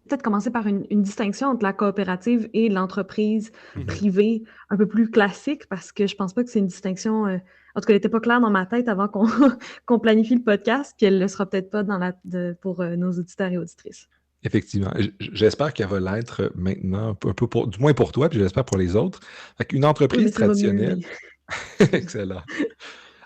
Peut-être commencer par une distinction entre la coopérative et l'entreprise privée un peu plus classique, parce que je pense pas que c'est une distinction... en tout cas, elle n'était pas claire dans ma tête avant qu'on planifie le podcast, puis elle ne le sera peut-être pas pour nos auditeurs et auditrices. Effectivement. J'espère qu'elle va l'être maintenant, un peu du moins pour toi, puis j'espère pour les autres. Une entreprise traditionnelle... Mieux, mais... Excellent.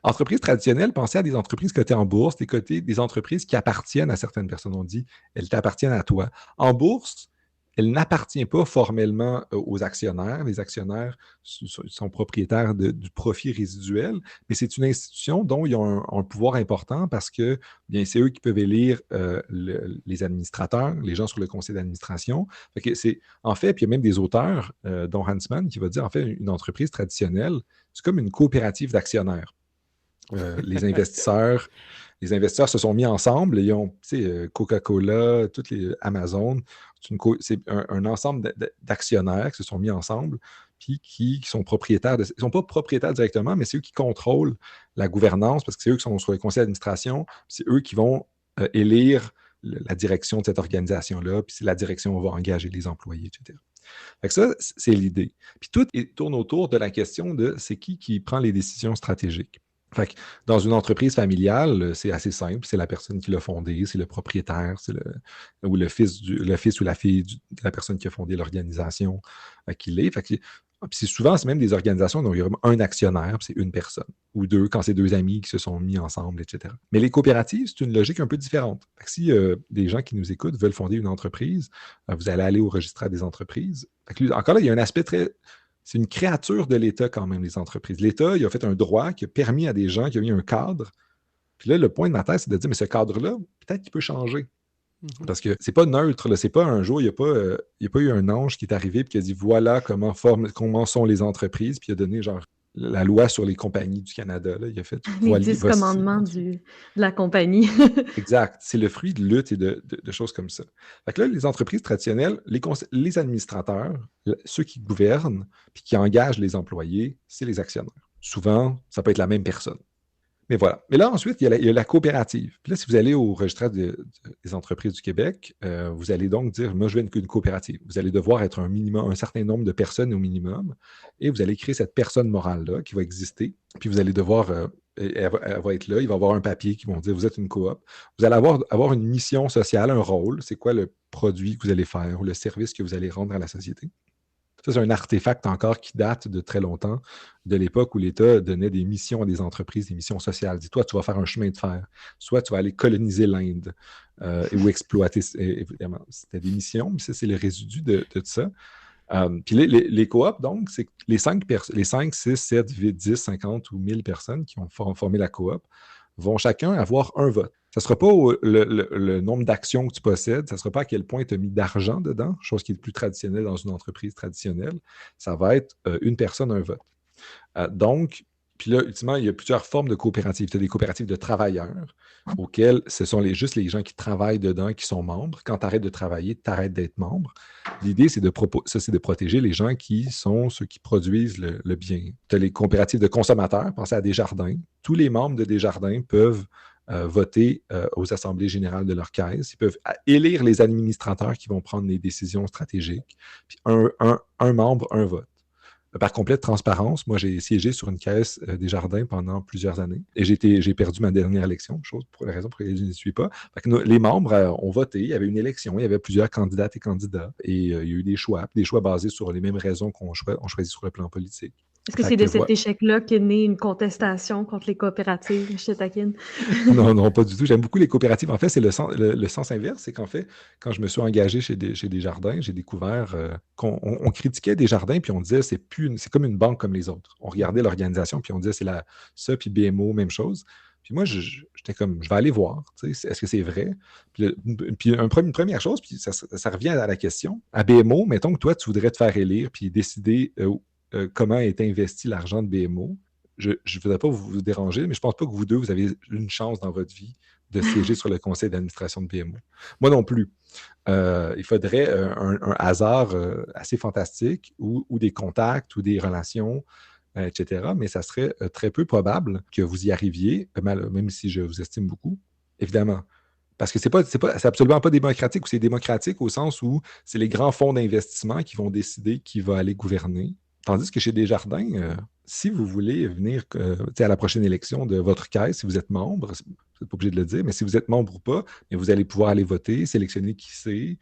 Entreprise traditionnelle, pensez à des entreprises cotées en bourse, des entreprises qui appartiennent à certaines personnes. On dit, elles t'appartiennent à toi. En bourse, elle n'appartient pas formellement aux actionnaires. Les actionnaires sont propriétaires du profit résiduel, mais c'est une institution dont ils ont un pouvoir important parce que bien, c'est eux qui peuvent élire les administrateurs, les gens sur le conseil d'administration. En fait, puis il y a même des auteurs, dont Huntsman, qui va dire, en fait, une entreprise traditionnelle, c'est comme une coopérative d'actionnaires. Les investisseurs se sont mis ensemble. Ils ont, Coca-Cola, toutes les Amazon, c'est un ensemble d'actionnaires qui se sont mis ensemble, puis qui sont propriétaires. Ils ne sont pas propriétaires directement, mais c'est eux qui contrôlent la gouvernance, parce que c'est eux qui sont sur le conseil d'administration, c'est eux qui vont élire la direction de cette organisation-là, puis c'est la direction où on va engager les employés, etc. Fait que ça, c'est l'idée. Puis tout tourne autour de la question de c'est qui prend les décisions stratégiques. Fait que dans une entreprise familiale, c'est assez simple. C'est la personne qui l'a fondée, c'est le propriétaire, ou le fils ou la fille de la personne qui a fondé l'organisation qui l'est. Fait que puis c'est même des organisations dont il y a un actionnaire, puis c'est une personne, ou deux, quand c'est deux amis qui se sont mis ensemble, etc. Mais les coopératives, c'est une logique un peu différente. Fait que si des gens qui nous écoutent veulent fonder une entreprise, vous allez aller au registraire des entreprises. Fait que, encore là, il y a un aspect très... C'est une créature de l'État quand même, les entreprises. L'État, il a fait un droit qui a permis à des gens, qui a mis un cadre. Puis là, le point de ma thèse, c'est de dire, mais ce cadre-là, peut-être qu'il peut changer. Parce que c'est pas neutre, là. C'est pas un jour, il n'y a pas eu un ange qui est arrivé et qui a dit, voilà comment sont les entreprises, puis il a donné genre la loi sur les compagnies du Canada. Là. Il a fait les 10 commandements de la compagnie. Exact. C'est le fruit de lutte et de choses comme ça. Fait que là, les entreprises traditionnelles, les administrateurs, ceux qui gouvernent puis qui engagent les employés, c'est les actionnaires. Souvent, ça peut être la même personne. Mais voilà. Mais là, ensuite, il y a la coopérative. Puis là, si vous allez au registre des entreprises du Québec, vous allez donc dire, moi, je veux une coopérative. Vous allez devoir être un certain nombre de personnes au minimum, et vous allez créer cette personne morale-là qui va exister. Puis vous allez devoir, elle va être là, il va y avoir un papier qui va dire, vous êtes une coop. Vous allez avoir une mission sociale, un rôle. C'est quoi le produit que vous allez faire ou le service que vous allez rendre à la société? Ça, c'est un artefact encore qui date de très longtemps, de l'époque où l'État donnait des missions à des entreprises, des missions sociales. Dis-toi, tu vas faire un chemin de fer, soit tu vas aller coloniser l'Inde ou exploiter. Évidemment, c'était des missions, mais ça, c'est le résidu de ça. Puis les coops, donc, c'est les 5, 6, 7, 8, 10, 50 ou 1000 personnes qui ont formé la coop vont chacun avoir un vote. Ça ne sera pas le nombre d'actions que tu possèdes, ça ne sera pas à quel point tu as mis d'argent dedans, chose qui est plus traditionnelle dans une entreprise traditionnelle. Ça va être une personne, un vote. Donc, puis là, ultimement, il y a plusieurs formes de coopératives. Tu as des coopératives de travailleurs, auxquelles ce sont juste les gens qui travaillent dedans qui sont membres. Quand tu arrêtes de travailler, tu arrêtes d'être membre. L'idée, c'est de protéger les gens qui sont ceux qui produisent le bien. Tu as les coopératives de consommateurs, pensez à Desjardins. Tous les membres de Desjardins peuvent voter aux assemblées générales de leur caisse. Ils peuvent élire les administrateurs qui vont prendre les décisions stratégiques. Puis un membre, un vote. Par complète transparence, moi, j'ai siégé sur une caisse Desjardins pendant plusieurs années et j'ai perdu ma dernière élection, chose pour la raison pour laquelle je n'y suis pas. Les membres ont voté, il y avait une élection, il y avait plusieurs candidates et candidats et il y a eu des choix basés sur les mêmes raisons qu'on choisit sur le plan politique. Est-ce que c'est de cet échec-là qu'est née une contestation contre les coopératives? Je te taquine. Non, pas du tout. J'aime beaucoup les coopératives. En fait, c'est le sens inverse. C'est qu'en fait, quand je me suis engagé chez Desjardins, j'ai découvert qu'on critiquait Desjardins, puis on disait c'est comme une banque comme les autres. On regardait l'organisation, puis on disait c'est ça, puis BMO, même chose. Puis moi, j'étais comme, je vais aller voir. Est-ce que c'est vrai? Puis une première chose, puis ça revient à la question. À BMO, mettons que toi, tu voudrais te faire élire, puis décider comment est investi l'argent de BMO. Je ne voudrais pas vous déranger, mais je ne pense pas que vous deux, vous avez une chance dans votre vie de siéger sur le conseil d'administration de BMO. Moi non plus. Il faudrait un hasard assez fantastique ou des contacts ou des relations, etc. Mais ça serait très peu probable que vous y arriviez, même si je vous estime beaucoup, évidemment. Parce que c'est absolument pas démocratique, ou c'est démocratique au sens où c'est les grands fonds d'investissement qui vont décider qui va aller gouverner. Tandis que chez Desjardins, si vous voulez venir à la prochaine élection de votre caisse, si vous êtes membre, vous n'êtes pas obligé de le dire, mais si vous êtes membre ou pas, vous allez pouvoir aller voter, sélectionner qui c'est.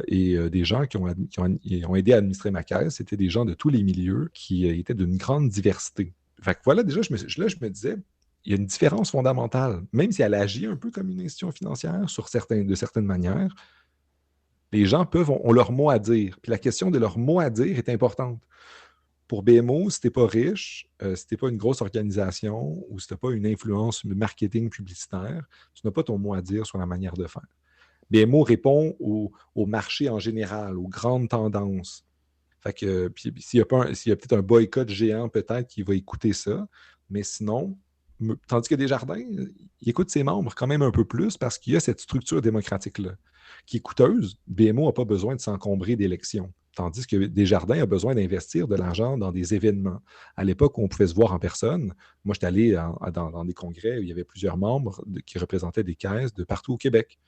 Et des gens qui ont aidé à administrer ma caisse, c'était des gens de tous les milieux qui étaient d'une grande diversité. Fait que voilà, déjà, je me disais, il y a une différence fondamentale. Même si elle agit un peu comme une institution financière de certaines manières, les gens ont leur mot à dire. Puis la question de leur mot à dire est importante. Pour BMO, si tu n'es pas riche, si tu n'es pas une grosse organisation ou si tu n'as pas une influence marketing publicitaire, tu n'as pas ton mot à dire sur la manière de faire. BMO répond au marché en général, aux grandes tendances. Fait que, puis, s'il y a peut-être un boycott géant, peut-être qui va écouter ça, mais sinon, tandis que Desjardins, il écoute ses membres quand même un peu plus parce qu'il y a cette structure démocratique-là qui est coûteuse. BMO n'a pas besoin de s'encombrer d'élections. Tandis que Desjardins a besoin d'investir de l'argent dans des événements. À l'époque où on pouvait se voir en personne, moi, j'étais allé dans des congrès où il y avait plusieurs membres qui représentaient des caisses de partout au Québec.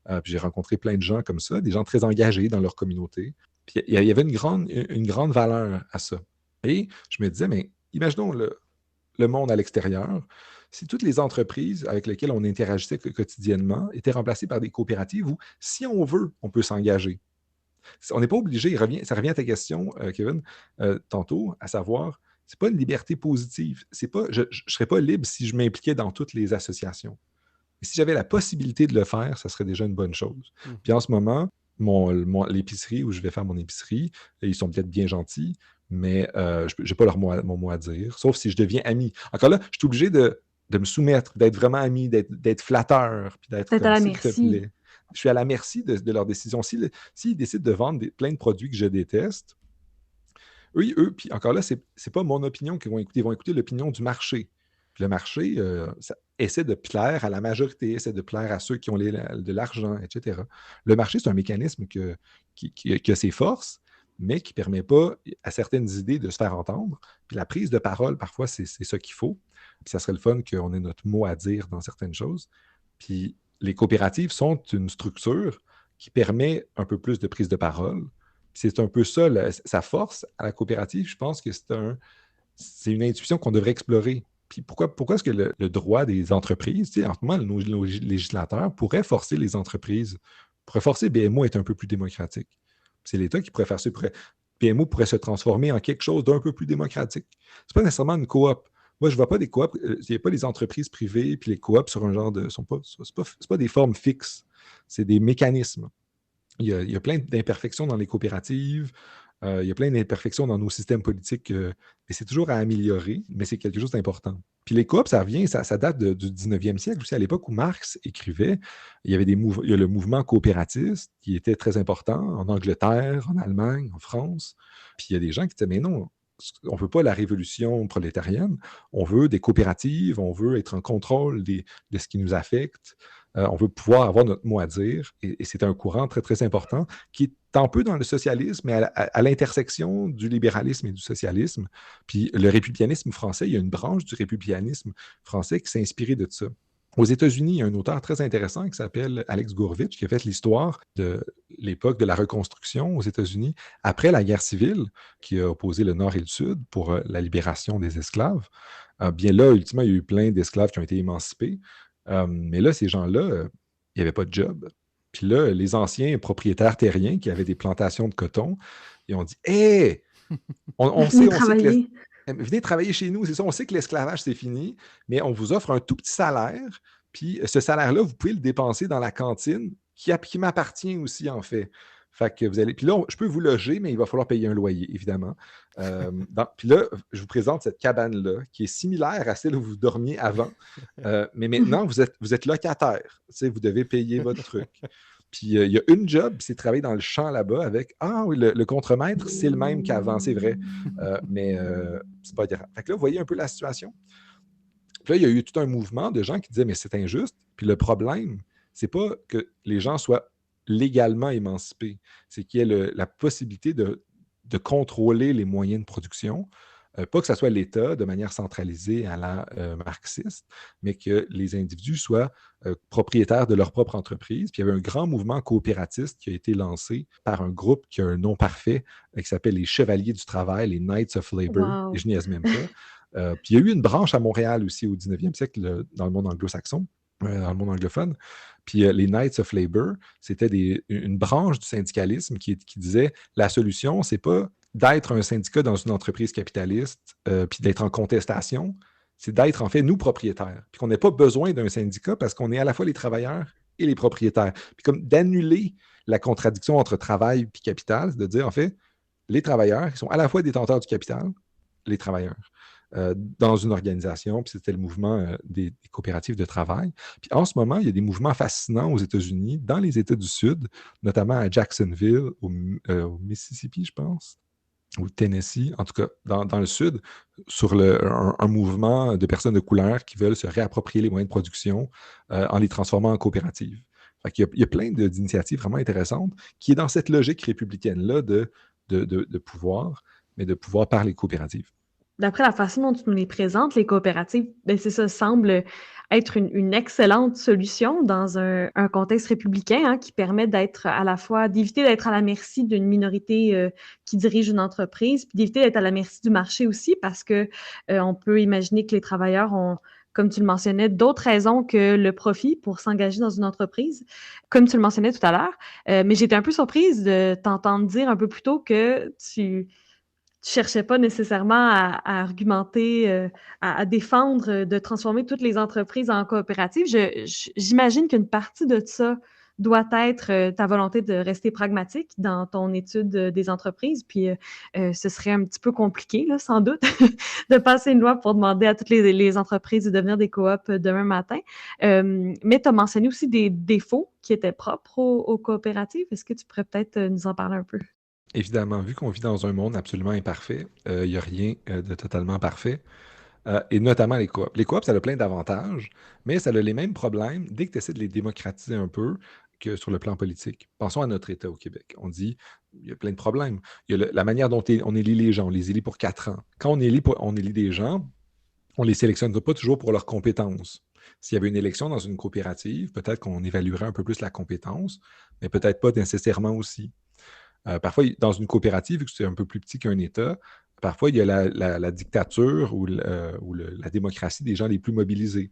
Puis j'ai rencontré plein de gens comme ça, des gens très engagés dans leur communauté. Puis il y avait une grande valeur à ça. Et je me disais, mais imaginons le monde à l'extérieur, si toutes les entreprises avec lesquelles on interagissait quotidiennement étaient remplacées par des coopératives où, si on veut, on peut s'engager. On n'est pas obligé, ça revient à ta question, Kevin, tantôt, à savoir, c'est pas une liberté positive. Je ne serais pas libre si je m'impliquais dans toutes les associations. Mais si j'avais la possibilité de le faire, ça serait déjà une bonne chose. Puis en ce moment, l'épicerie où je vais faire mon épicerie, ils sont peut-être bien gentils, mais je n'ai pas mon mot à dire, sauf si je deviens ami. Encore là, je suis obligé de me soumettre, d'être vraiment ami, d'être flatteur, puis d'être à la s'il te merci. plaît. Je suis à la merci de leurs décisions. S'ils décident de vendre plein de produits que je déteste, eux, puis encore là, c'est pas mon opinion qu'ils vont écouter, ils vont écouter l'opinion du marché. Puis le marché essaie de plaire à la majorité, essaie de plaire à ceux qui ont de l'argent, etc. Le marché, c'est un mécanisme qui a ses forces, mais qui ne permet pas à certaines idées de se faire entendre. Puis la prise de parole, parfois, c'est ça qu'il faut. Puis ça serait le fun qu'on ait notre mot à dire dans certaines choses. Puis les coopératives sont une structure qui permet un peu plus de prise de parole. Puis c'est un peu ça, sa force à la coopérative. Je pense que c'est une intuition qu'on devrait explorer. Puis pourquoi est-ce que le droit des entreprises, tu sais, en ce moment, nos législateurs pourraient forcer les entreprises, pourraient forcer BMO à être un peu plus démocratique. C'est l'État qui pourrait faire ça. PMO pourrait se transformer en quelque chose d'un peu plus démocratique. C'est pas nécessairement une coop. Moi, je ne vois pas des coops. Il n'y a pas les entreprises privées puis les coops sur un genre de. C'est pas des formes fixes. C'est des mécanismes. Il y a plein d'imperfections dans les coopératives. Il y a plein d'imperfections dans nos systèmes politiques. Et c'est toujours à améliorer, mais c'est quelque chose d'important. Puis les coops, ça date du 19e siècle aussi, à l'époque où Marx écrivait. Il y a le mouvement coopératiste qui était très important en Angleterre, en Allemagne, en France. Puis il y a des gens qui disaient, mais non, on ne veut pas la révolution prolétarienne, on veut des coopératives, on veut être en contrôle de ce qui nous affecte, on veut pouvoir avoir notre mot à dire, et c'est un courant très, très important qui est un peu dans le socialisme, mais à l'intersection du libéralisme et du socialisme. Puis le républicanisme français, il y a une branche du républicanisme français qui s'est inspirée de ça. Aux États-Unis, il y a un auteur très intéressant qui s'appelle Alex Gourevitch, qui a fait l'histoire de l'époque de la reconstruction aux États-Unis après la guerre civile, qui a opposé le Nord et le Sud pour la libération des esclaves. Bien là, ultimement, il y a eu plein d'esclaves qui ont été émancipés. Mais là, ces gens-là, il n'y avait pas de job. Puis là, les anciens propriétaires terriens qui avaient des plantations de coton, ils ont dit « Hé! On sait que venez travailler chez nous, c'est ça, on sait que l'esclavage, c'est fini, mais on vous offre un tout petit salaire, puis ce salaire-là, vous pouvez le dépenser dans la cantine qui m'appartient aussi, en fait. Fait que vous allez. Puis là, je peux vous loger, mais il va falloir payer un loyer, évidemment. Puis là, je vous présente cette cabane-là, qui est similaire à celle où vous dormiez avant. Mais maintenant, vous êtes locataire. Tu sais, vous devez payer votre truc. Puis il y a une job, c'est de travailler dans le champ là-bas avec ah oui, le contremaître, c'est le même qu'avant, c'est vrai. Mais c'est pas grave. Fait que là, vous voyez un peu la situation. Puis là, il y a eu tout un mouvement de gens qui disaient mais c'est injuste. Puis le problème, c'est pas que les gens soient légalement émancipés, c'est qu'il y ait la possibilité de contrôler les moyens de production. Pas que ce soit l'État de manière centralisée à la marxiste, mais que les individus soient propriétaires de leur propre entreprise. Puis il y avait un grand mouvement coopératiste qui a été lancé par un groupe qui a un nom parfait, qui s'appelle les Chevaliers du Travail, les Knights of Labor, Wow. et je niaise même pas. Puis il y a eu une branche à Montréal aussi au 19e siècle dans le monde anglo-saxon, dans le monde anglophone. Puis les Knights of Labor, c'était une branche du syndicalisme qui disait la solution, c'est pas d'être un syndicat dans une entreprise capitaliste, puis d'être en contestation, c'est d'être en fait nous propriétaires. Puis qu'on n'ait pas besoin d'un syndicat parce qu'on est à la fois les travailleurs et les propriétaires. Puis comme d'annuler la contradiction entre travail et capital, c'est de dire en fait, les travailleurs, ils sont à la fois détenteurs du capital, les travailleurs, dans une organisation, puis c'était le mouvement des coopératives de travail. Puis en ce moment, il y a des mouvements fascinants aux États-Unis, dans les États du Sud, notamment à Jacksonville, au Mississippi, je pense, ou Tennessee, en tout cas dans le Sud, sur un mouvement de personnes de couleur qui veulent se réapproprier les moyens de production en les transformant en coopératives. Fait qu'il y a plein d'initiatives vraiment intéressantes qui est dans cette logique républicaine-là de pouvoir, mais de pouvoir par les coopératives. D'après la façon dont tu nous les présentes, les coopératives, ben c'est ça, semble être une excellente solution dans un contexte républicain hein, qui permet d'être à la fois, d'éviter d'être à la merci d'une minorité qui dirige une entreprise, puis d'éviter d'être à la merci du marché aussi, parce que on peut imaginer que les travailleurs ont, comme tu le mentionnais, d'autres raisons que le profit pour s'engager dans une entreprise, comme tu le mentionnais tout à l'heure. Mais j'étais un peu surprise de t'entendre dire un peu plus tôt que tu cherchais pas nécessairement à argumenter, à défendre de transformer toutes les entreprises en coopératives. J'imagine qu'une partie de ça doit être ta volonté de rester pragmatique dans ton étude des entreprises. Puis ce serait un petit peu compliqué, là, sans doute, de passer une loi pour demander à toutes les entreprises de devenir des coops demain matin. Mais tu as mentionné aussi des défauts qui étaient propres aux coopératives. Est-ce que tu pourrais peut-être nous en parler un peu? Évidemment, vu qu'on vit dans un monde absolument imparfait, il n'y a rien de totalement parfait, et notamment les coops. Les coops, ça a plein d'avantages, mais ça a les mêmes problèmes dès que tu essaies de les démocratiser un peu que sur le plan politique. Pensons à notre État au Québec. On dit, il y a plein de problèmes. Il y a la manière dont on élit les gens. On les élit pour 4 ans. Quand on élit des gens, on ne les sélectionne pas toujours pour leurs compétences. S'il y avait une élection dans une coopérative, peut-être qu'on évaluerait un peu plus la compétence, mais peut-être pas nécessairement aussi. Parfois, dans une coopérative, vu que c'est un peu plus petit qu'un État, parfois, il y a la dictature ou la démocratie des gens les plus mobilisés.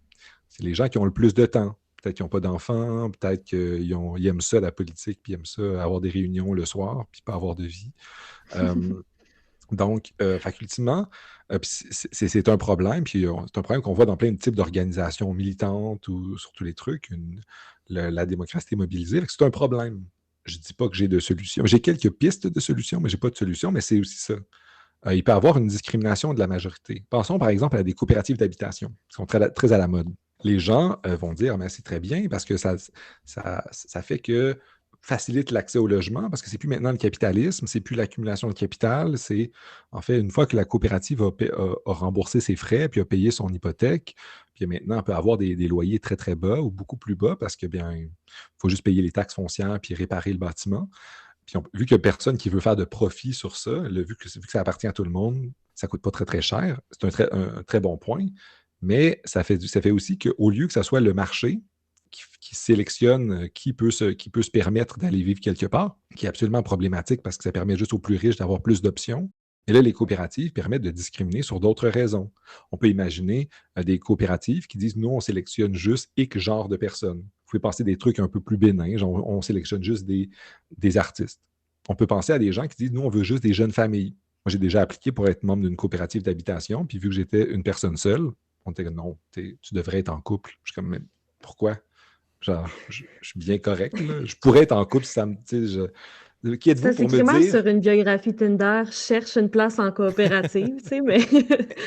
C'est les gens qui ont le plus de temps. Peut-être qu'ils n'ont pas d'enfants, peut-être qu'ils aiment ça, la politique, puis ils aiment ça, avoir des réunions le soir, puis pas avoir de vie. Donc, ultimement, c'est un problème, puis c'est un problème qu'on voit dans plein de types d'organisations militantes ou sur tous les trucs. La démocratie est mobilisée, c'est un problème. Je ne dis pas que j'ai de solution. J'ai quelques pistes de solutions, mais je n'ai pas de solution, mais c'est aussi ça. Il peut y avoir une discrimination de la majorité. Pensons par exemple à des coopératives d'habitation, qui sont très, très à la mode. Les gens vont dire, mais c'est très bien parce que ça fait que facilite l'accès au logement parce que c'est plus maintenant le capitalisme, c'est plus l'accumulation de capital, c'est en fait une fois que la coopérative a remboursé ses frais puis a payé son hypothèque, puis maintenant elle peut avoir des loyers très très bas ou beaucoup plus bas parce que bien il faut juste payer les taxes foncières puis réparer le bâtiment. Puis vu qu'il n'y a personne qui veut faire de profit sur ça, vu que ça appartient à tout le monde, ça ne coûte pas très très cher. C'est un très bon point. Mais ça fait aussi qu'au lieu que ce soit le marché qui sélectionne qui peut se permettre d'aller vivre quelque part, qui est absolument problématique parce que ça permet juste aux plus riches d'avoir plus d'options. Et là, les coopératives permettent de discriminer sur d'autres raisons. On peut imaginer des coopératives qui disent, nous, on sélectionne juste X genre de personnes. Vous pouvez penser des trucs un peu plus bénins, genre on sélectionne juste des artistes. On peut penser à des gens qui disent, nous, on veut juste des jeunes familles. Moi, j'ai déjà appliqué pour être membre d'une coopérative d'habitation, puis vu que j'étais une personne seule, on était non, tu devrais être en couple. Je suis comme, mais pourquoi? Genre, je suis bien correct, là. Je pourrais être en couple si ça me. Qui êtes-vous Ça pour me s'écrit mal dire. sur une biographie Tinder, cherche une place en coopérative, tu sais, mais.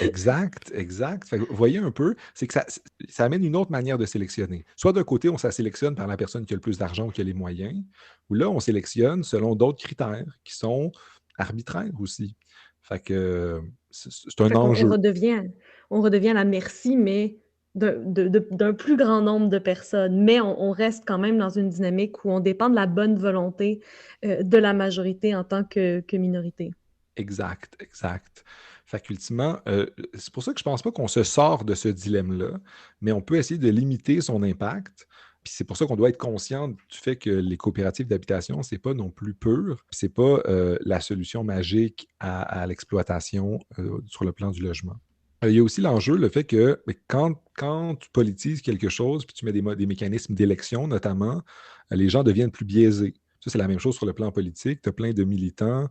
Exact, exact. Fait que vous voyez un peu, c'est que ça amène une autre manière de sélectionner. Soit d'un côté, on se sélectionne par la personne qui a le plus d'argent ou qui a les moyens, ou là, on sélectionne selon d'autres critères qui sont arbitraires aussi. Fait que c'est un Fait qu'on enjeu. on redevient à la merci, mais d'un plus grand nombre de personnes. Mais on reste quand même dans une dynamique où on dépend de la bonne volonté de la majorité en tant que minorité. Exact, exact. Fait qu'ultimement, c'est pour ça que je pense pas qu'on se sort de ce dilemme-là, mais on peut essayer de limiter son impact. Puis c'est pour ça qu'on doit être conscient du fait que les coopératives d'habitation, c'est pas non plus pur, puis c'est pas la solution magique à l'exploitation sur le plan du logement. Il y a aussi l'enjeu, le fait que quand tu politises quelque chose, puis tu mets des mécanismes d'élection notamment, les gens deviennent plus biaisés. Ça, c'est la même chose sur le plan politique. Tu as plein de militants.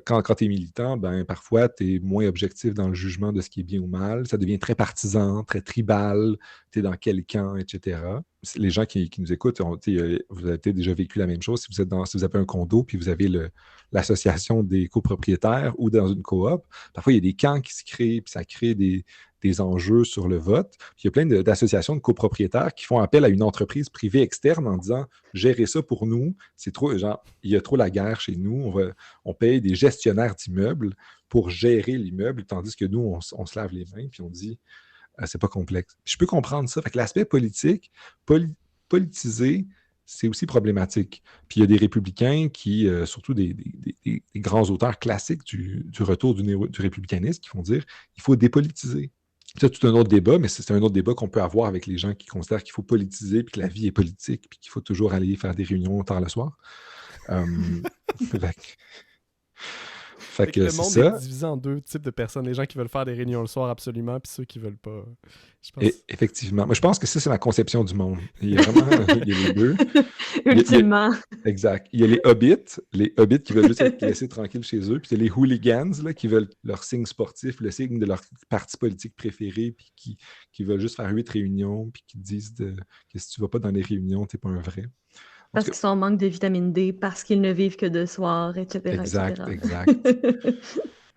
Quand tu es militant, ben, parfois, tu es moins objectif dans le jugement de ce qui est bien ou mal. Ça devient très partisan, très tribal. Tu es dans quel camp, etc. Les gens qui nous écoutent, vous avez peut-être déjà vécu la même chose. Si vous avez un condo, puis vous avez l'association des copropriétaires ou dans une coop, parfois, il y a des camps qui se créent, puis ça crée des enjeux sur le vote. Puis il y a plein d'associations de copropriétaires qui font appel à une entreprise privée externe en disant « Gérez ça pour nous, c'est trop, genre, il y a trop la guerre chez nous, on paye des gestionnaires d'immeubles pour gérer l'immeuble, tandis que nous, on se lave les mains, puis on dit c'est pas complexe. » Puis je peux comprendre ça. Fait que l'aspect politique, politisé, c'est aussi problématique. Puis il y a des républicains qui, surtout des grands auteurs classiques du retour du républicanisme, qui vont dire il faut dépolitiser. C'est tout un autre débat, mais c'est un autre débat qu'on peut avoir avec les gens qui considèrent qu'il faut politiser, puis que la vie est politique, puis qu'il faut toujours aller faire des réunions tard le soir. Fait que le c'est monde ça. est divisé en deux types de personnes. Les gens qui veulent faire des réunions le soir absolument, puis ceux qui veulent pas. Je pense. Effectivement. Moi, je pense que ça, c'est ma conception du monde. Il y a vraiment il y a les deux. Ultimement. Exact. Il y a les hobbits qui veulent juste être laissés tranquilles chez eux, puis il y a les hooligans là, qui veulent leur signe sportif, le signe de leur parti politique préféré, puis qui veulent juste faire 8 réunions, puis qui disent que si tu vas pas dans les réunions, t'es pas un vrai. Parce qu'ils sont en manque de vitamine D, parce qu'ils ne vivent que de soir, etc. Exact, etc. exact.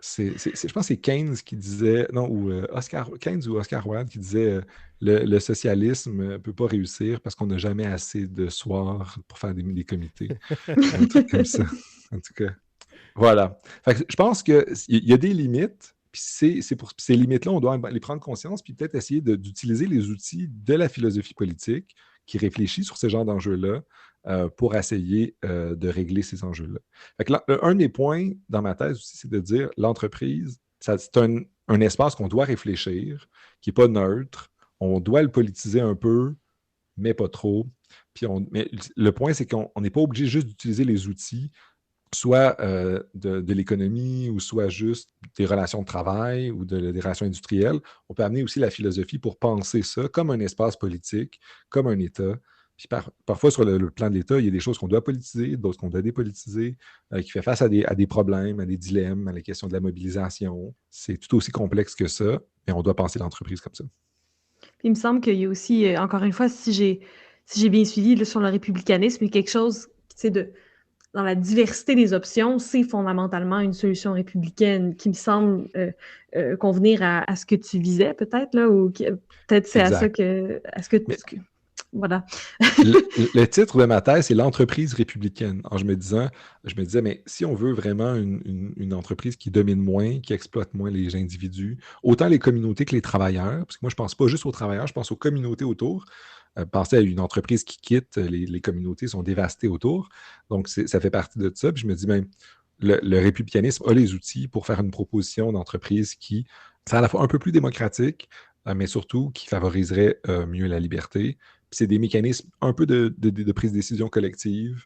Je pense que c'est Keynes qui disait, non, ou Keynes ou Oscar Wilde qui disait le socialisme ne peut pas réussir parce qu'on n'a jamais assez de soirs pour faire des comités. Un truc comme ça. En tout cas, voilà. Fait que je pense qu'il y a des limites, puis pour ces limites-là, on doit les prendre conscience, puis peut-être essayer d'utiliser les outils de la philosophie politique qui réfléchit sur ce genre d'enjeux-là pour essayer de régler ces enjeux-là. Fait que un des points dans ma thèse aussi, c'est de dire l'entreprise, c'est un espace qu'on doit réfléchir, qui n'est pas neutre. On doit le politiser un peu, mais pas trop. Mais le point, c'est qu'on n'est pas obligé juste d'utiliser les outils, soit de l'économie, ou soit juste des relations de travail, ou des relations industrielles. On peut amener aussi la philosophie pour penser ça comme un espace politique, comme un État. Puis parfois, sur le plan de l'État, il y a des choses qu'on doit politiser, d'autres qu'on doit dépolitiser, qui fait face à des problèmes, à des dilemmes, à la question de la mobilisation. C'est tout aussi complexe que ça, mais on doit penser l'entreprise comme ça. Puis il me semble qu'il y a aussi, encore une fois, si j'ai bien suivi là, sur le républicanisme, il y a quelque chose, dans la diversité des options, c'est fondamentalement une solution républicaine qui me semble convenir à ce que tu visais, peut-être, là, ou peut-être c'est Exact. Voilà. Le titre de ma thèse, c'est l'entreprise républicaine. Alors, je me disais, mais si on veut vraiment une entreprise qui domine moins, qui exploite moins les individus, autant les communautés que les travailleurs, parce que moi, je ne pense pas juste aux travailleurs, je pense aux communautés autour. Pensez à une entreprise qui quitte, les communautés sont dévastées autour. Donc, ça fait partie de ça. Puis je me dis, ben, le républicanisme a les outils pour faire une proposition d'entreprise qui serait à la fois un peu plus démocratique, mais surtout qui favoriserait mieux la liberté. Puis c'est des mécanismes un peu de prise de décision collective,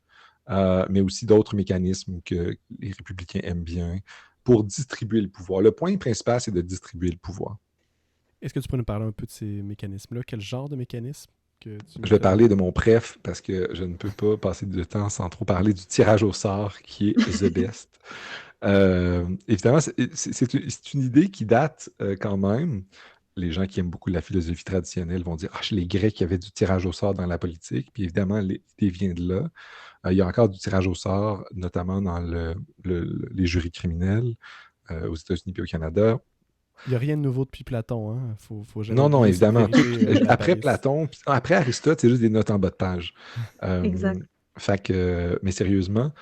mais aussi d'autres mécanismes que les républicains aiment bien pour distribuer le pouvoir. Le point principal, c'est de distribuer le pouvoir. Est-ce que tu peux nous parler un peu de ces mécanismes-là? Quel genre de mécanisme que tu Je vais parler de mon préf parce que je ne peux pas passer de temps sans trop parler du tirage au sort qui est the best. Évidemment, c'est une idée qui date quand même. Les gens qui aiment beaucoup la philosophie traditionnelle vont dire « Ah, chez les Grecs, il y avait du tirage au sort dans la politique. » Puis évidemment, l'idée vient de là. Il y a encore du tirage au sort, notamment dans les jurys criminels aux États-Unis et au Canada. Il n'y a rien de nouveau depuis Platon, hein? Faut jamais Non, oublier cette évidemment. vérité, Après Paris. Platon, après Aristote, c'est juste des notes en bas de page. Exact. Mais sérieusement,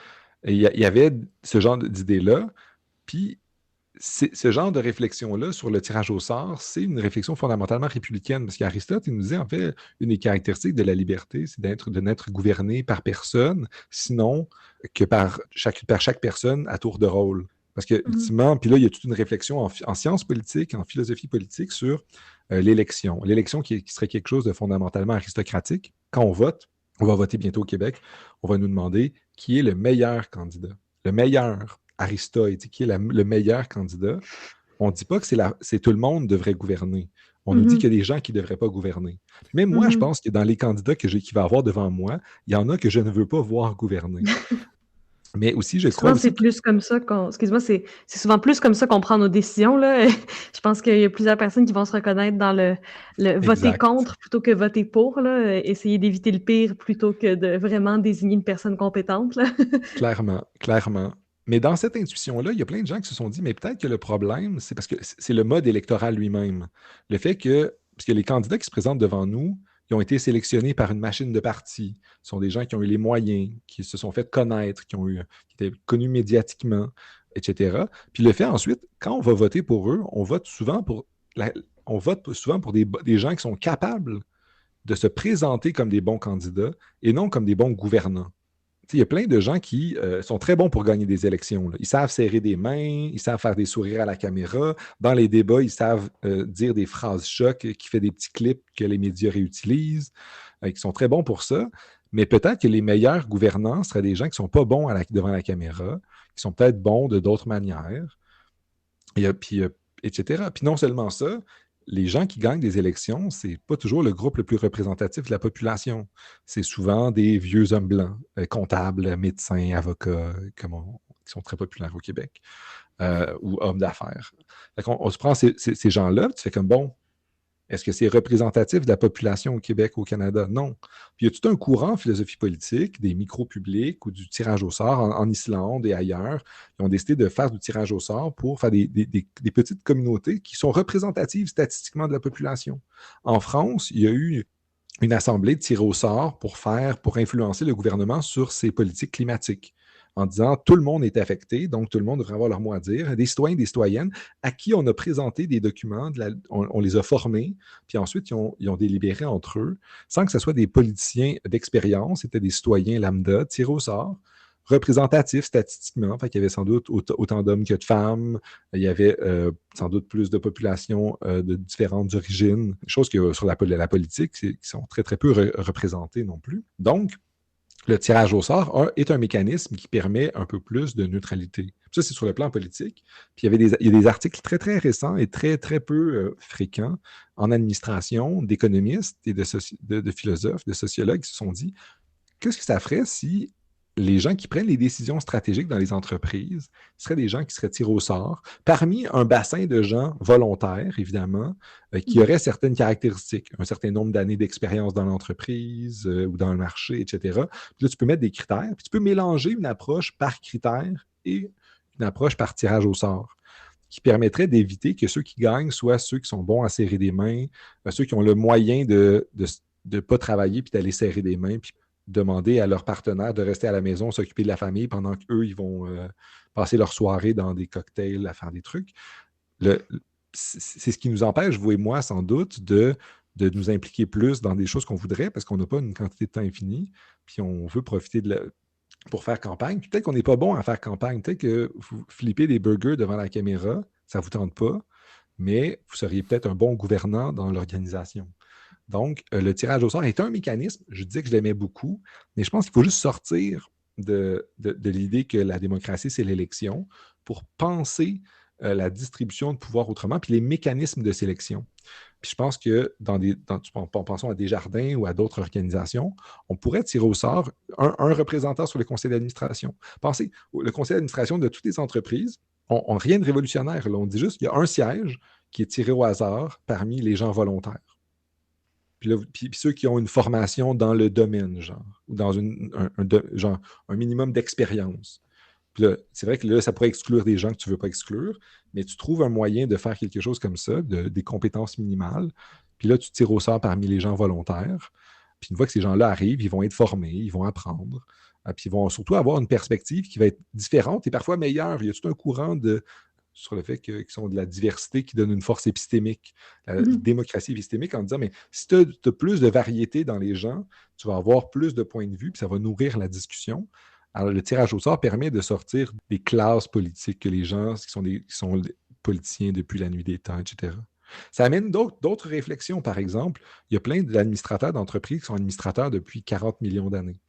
il y avait ce genre d'idée-là. Puis ce genre de réflexion-là sur le tirage au sort, c'est une réflexion fondamentalement républicaine. Parce qu'Aristote, il nous disait, en fait, une des caractéristiques de la liberté, c'est de n'être gouverné par personne, sinon que par chaque personne à tour de rôle. Parce que, ultimement, puis là, il y a toute une réflexion en sciences politiques, en philosophie politique sur l'élection. L'élection qui serait quelque chose de fondamentalement aristocratique. Quand on vote, on va voter bientôt au Québec, on va nous demander qui est le meilleur candidat. Le meilleur Aristote, qui est le meilleur candidat. On ne dit pas que c'est tout le monde devrait gouverner. On nous dit qu'il y a des gens qui ne devraient pas gouverner. Même moi, je pense que dans les candidats qu'il va y avoir devant moi, il y en a que je ne veux pas voir gouverner. Mais aussi, je crois Souvent, aussi c'est plus comme ça excuse-moi, c'est souvent plus comme ça qu'on prend nos décisions, là. Je pense qu'il y a plusieurs personnes qui vont se reconnaître dans le voter Exact. contre plutôt que voter pour, là. Essayer d'éviter le pire plutôt que de vraiment désigner une personne compétente, là. Clairement. Mais dans cette intuition-là, il y a plein de gens qui se sont dit, mais peut-être que le problème, c'est parce que c'est le mode électoral lui-même. Le fait parce que les candidats qui se présentent devant nous, ils ont été sélectionnés par une machine de parti. Ce sont des gens qui ont eu les moyens, qui se sont fait connaître, qui étaient connus médiatiquement, etc. Puis le fait ensuite, quand on va voter pour eux, on vote souvent pour des gens qui sont capables de se présenter comme des bons candidats et non comme des bons gouvernants. Il y a plein de gens qui sont très bons pour gagner des élections, là. Ils savent serrer des mains, ils savent faire des sourires à la caméra. Dans les débats, ils savent dire des phrases choc qui fait des petits clips que les médias réutilisent, qui sont très bons pour ça. Mais peut-être que les meilleurs gouvernants seraient des gens qui ne sont pas bons devant la caméra, qui sont peut-être bons de d'autres manières, etc. Puis non seulement ça, les gens qui gagnent des élections, c'est pas toujours le groupe le plus représentatif de la population. C'est souvent des vieux hommes blancs, comptables, médecins, avocats, qui sont très populaires au Québec, ou hommes d'affaires. On se prend ces gens-là, tu fais comme, bon, est-ce que c'est représentatif de la population au Québec, au Canada? Non. Puis il y a tout un courant en philosophie politique, des micro-publics ou du tirage au sort en Islande et ailleurs. Ils ont décidé de faire du tirage au sort pour faire des petites communautés qui sont représentatives statistiquement de la population. En France, il y a eu une assemblée de tirage au sort pour influencer le gouvernement sur ses politiques climatiques. en disant tout le monde est affecté, donc tout le monde devrait avoir leur mot à dire. Des citoyens, des citoyennes à qui on a présenté des documents, on les a formés, puis ensuite ils ont délibéré entre eux, sans que ce soit des politiciens d'expérience, c'était des citoyens lambda, tirés au sort, représentatifs statistiquement, fait qu'il y avait sans doute autant d'hommes que de femmes, il y avait sans doute plus de populations de différentes origines, choses que sur la politique, qui sont très très peu représentées non plus. Donc, le tirage au sort est un mécanisme qui permet un peu plus de neutralité. Ça, c'est sur le plan politique. Puis il y a des articles très, très récents et très, très peu fréquents en administration d'économistes et de philosophes, de sociologues qui se sont dit qu'est-ce que ça ferait si les gens qui prennent les décisions stratégiques dans les entreprises seraient des gens qui seraient tirés au sort, parmi un bassin de gens volontaires, évidemment, qui auraient certaines caractéristiques, un certain nombre d'années d'expérience dans l'entreprise ou dans le marché, etc. Puis là, tu peux mettre des critères, puis tu peux mélanger une approche par critère et une approche par tirage au sort, qui permettrait d'éviter que ceux qui gagnent soient ceux qui sont bons à serrer des mains, ceux qui ont le moyen de ne pas travailler puis d'aller serrer des mains, puis demander à leurs partenaires de rester à la maison, s'occuper de la famille pendant qu'eux, ils vont passer leur soirée dans des cocktails, à faire des trucs. C'est ce qui nous empêche, vous et moi, sans doute, de nous impliquer plus dans des choses qu'on voudrait parce qu'on n'a pas une quantité de temps infinie, puis on veut profiter pour faire campagne. Puis peut-être qu'on n'est pas bon à faire campagne. Peut-être que vous flippez des burgers devant la caméra, ça ne vous tente pas, mais vous seriez peut-être un bon gouvernant dans l'organisation. Donc, le tirage au sort est un mécanisme, je disais que je l'aimais beaucoup, mais je pense qu'il faut juste sortir de l'idée que la démocratie, c'est l'élection pour penser la distribution de pouvoir autrement, puis les mécanismes de sélection. Puis je pense que pensons à Desjardins ou à d'autres organisations, on pourrait tirer au sort un représentant sur le conseil d'administration. Pensez, le conseil d'administration de toutes les entreprises, on rien de révolutionnaire. Là. On dit juste qu'il y a un siège qui est tiré au hasard parmi les gens volontaires. Puis ceux qui ont une formation dans le domaine, genre, ou dans un minimum d'expérience. Puis là, c'est vrai que là, ça pourrait exclure des gens que tu ne veux pas exclure, mais tu trouves un moyen de faire quelque chose comme ça, des compétences minimales. Puis là, tu tires au sort parmi les gens volontaires. Puis une fois que ces gens-là arrivent, ils vont être formés, ils vont apprendre. Puis ils vont surtout avoir une perspective qui va être différente et parfois meilleure. Il y a tout un courant sur le fait qu'ils sont de la diversité qui donne une force épistémique, la démocratie épistémique, en disant, mais si tu as plus de variété dans les gens, tu vas avoir plus de points de vue, puis ça va nourrir la discussion. Alors, le tirage au sort permet de sortir des classes politiques que les gens qui sont politiciens depuis la nuit des temps, etc. Ça amène d'autres réflexions, par exemple. Il y a plein d'administrateurs d'entreprises qui sont administrateurs depuis 40 millions d'années.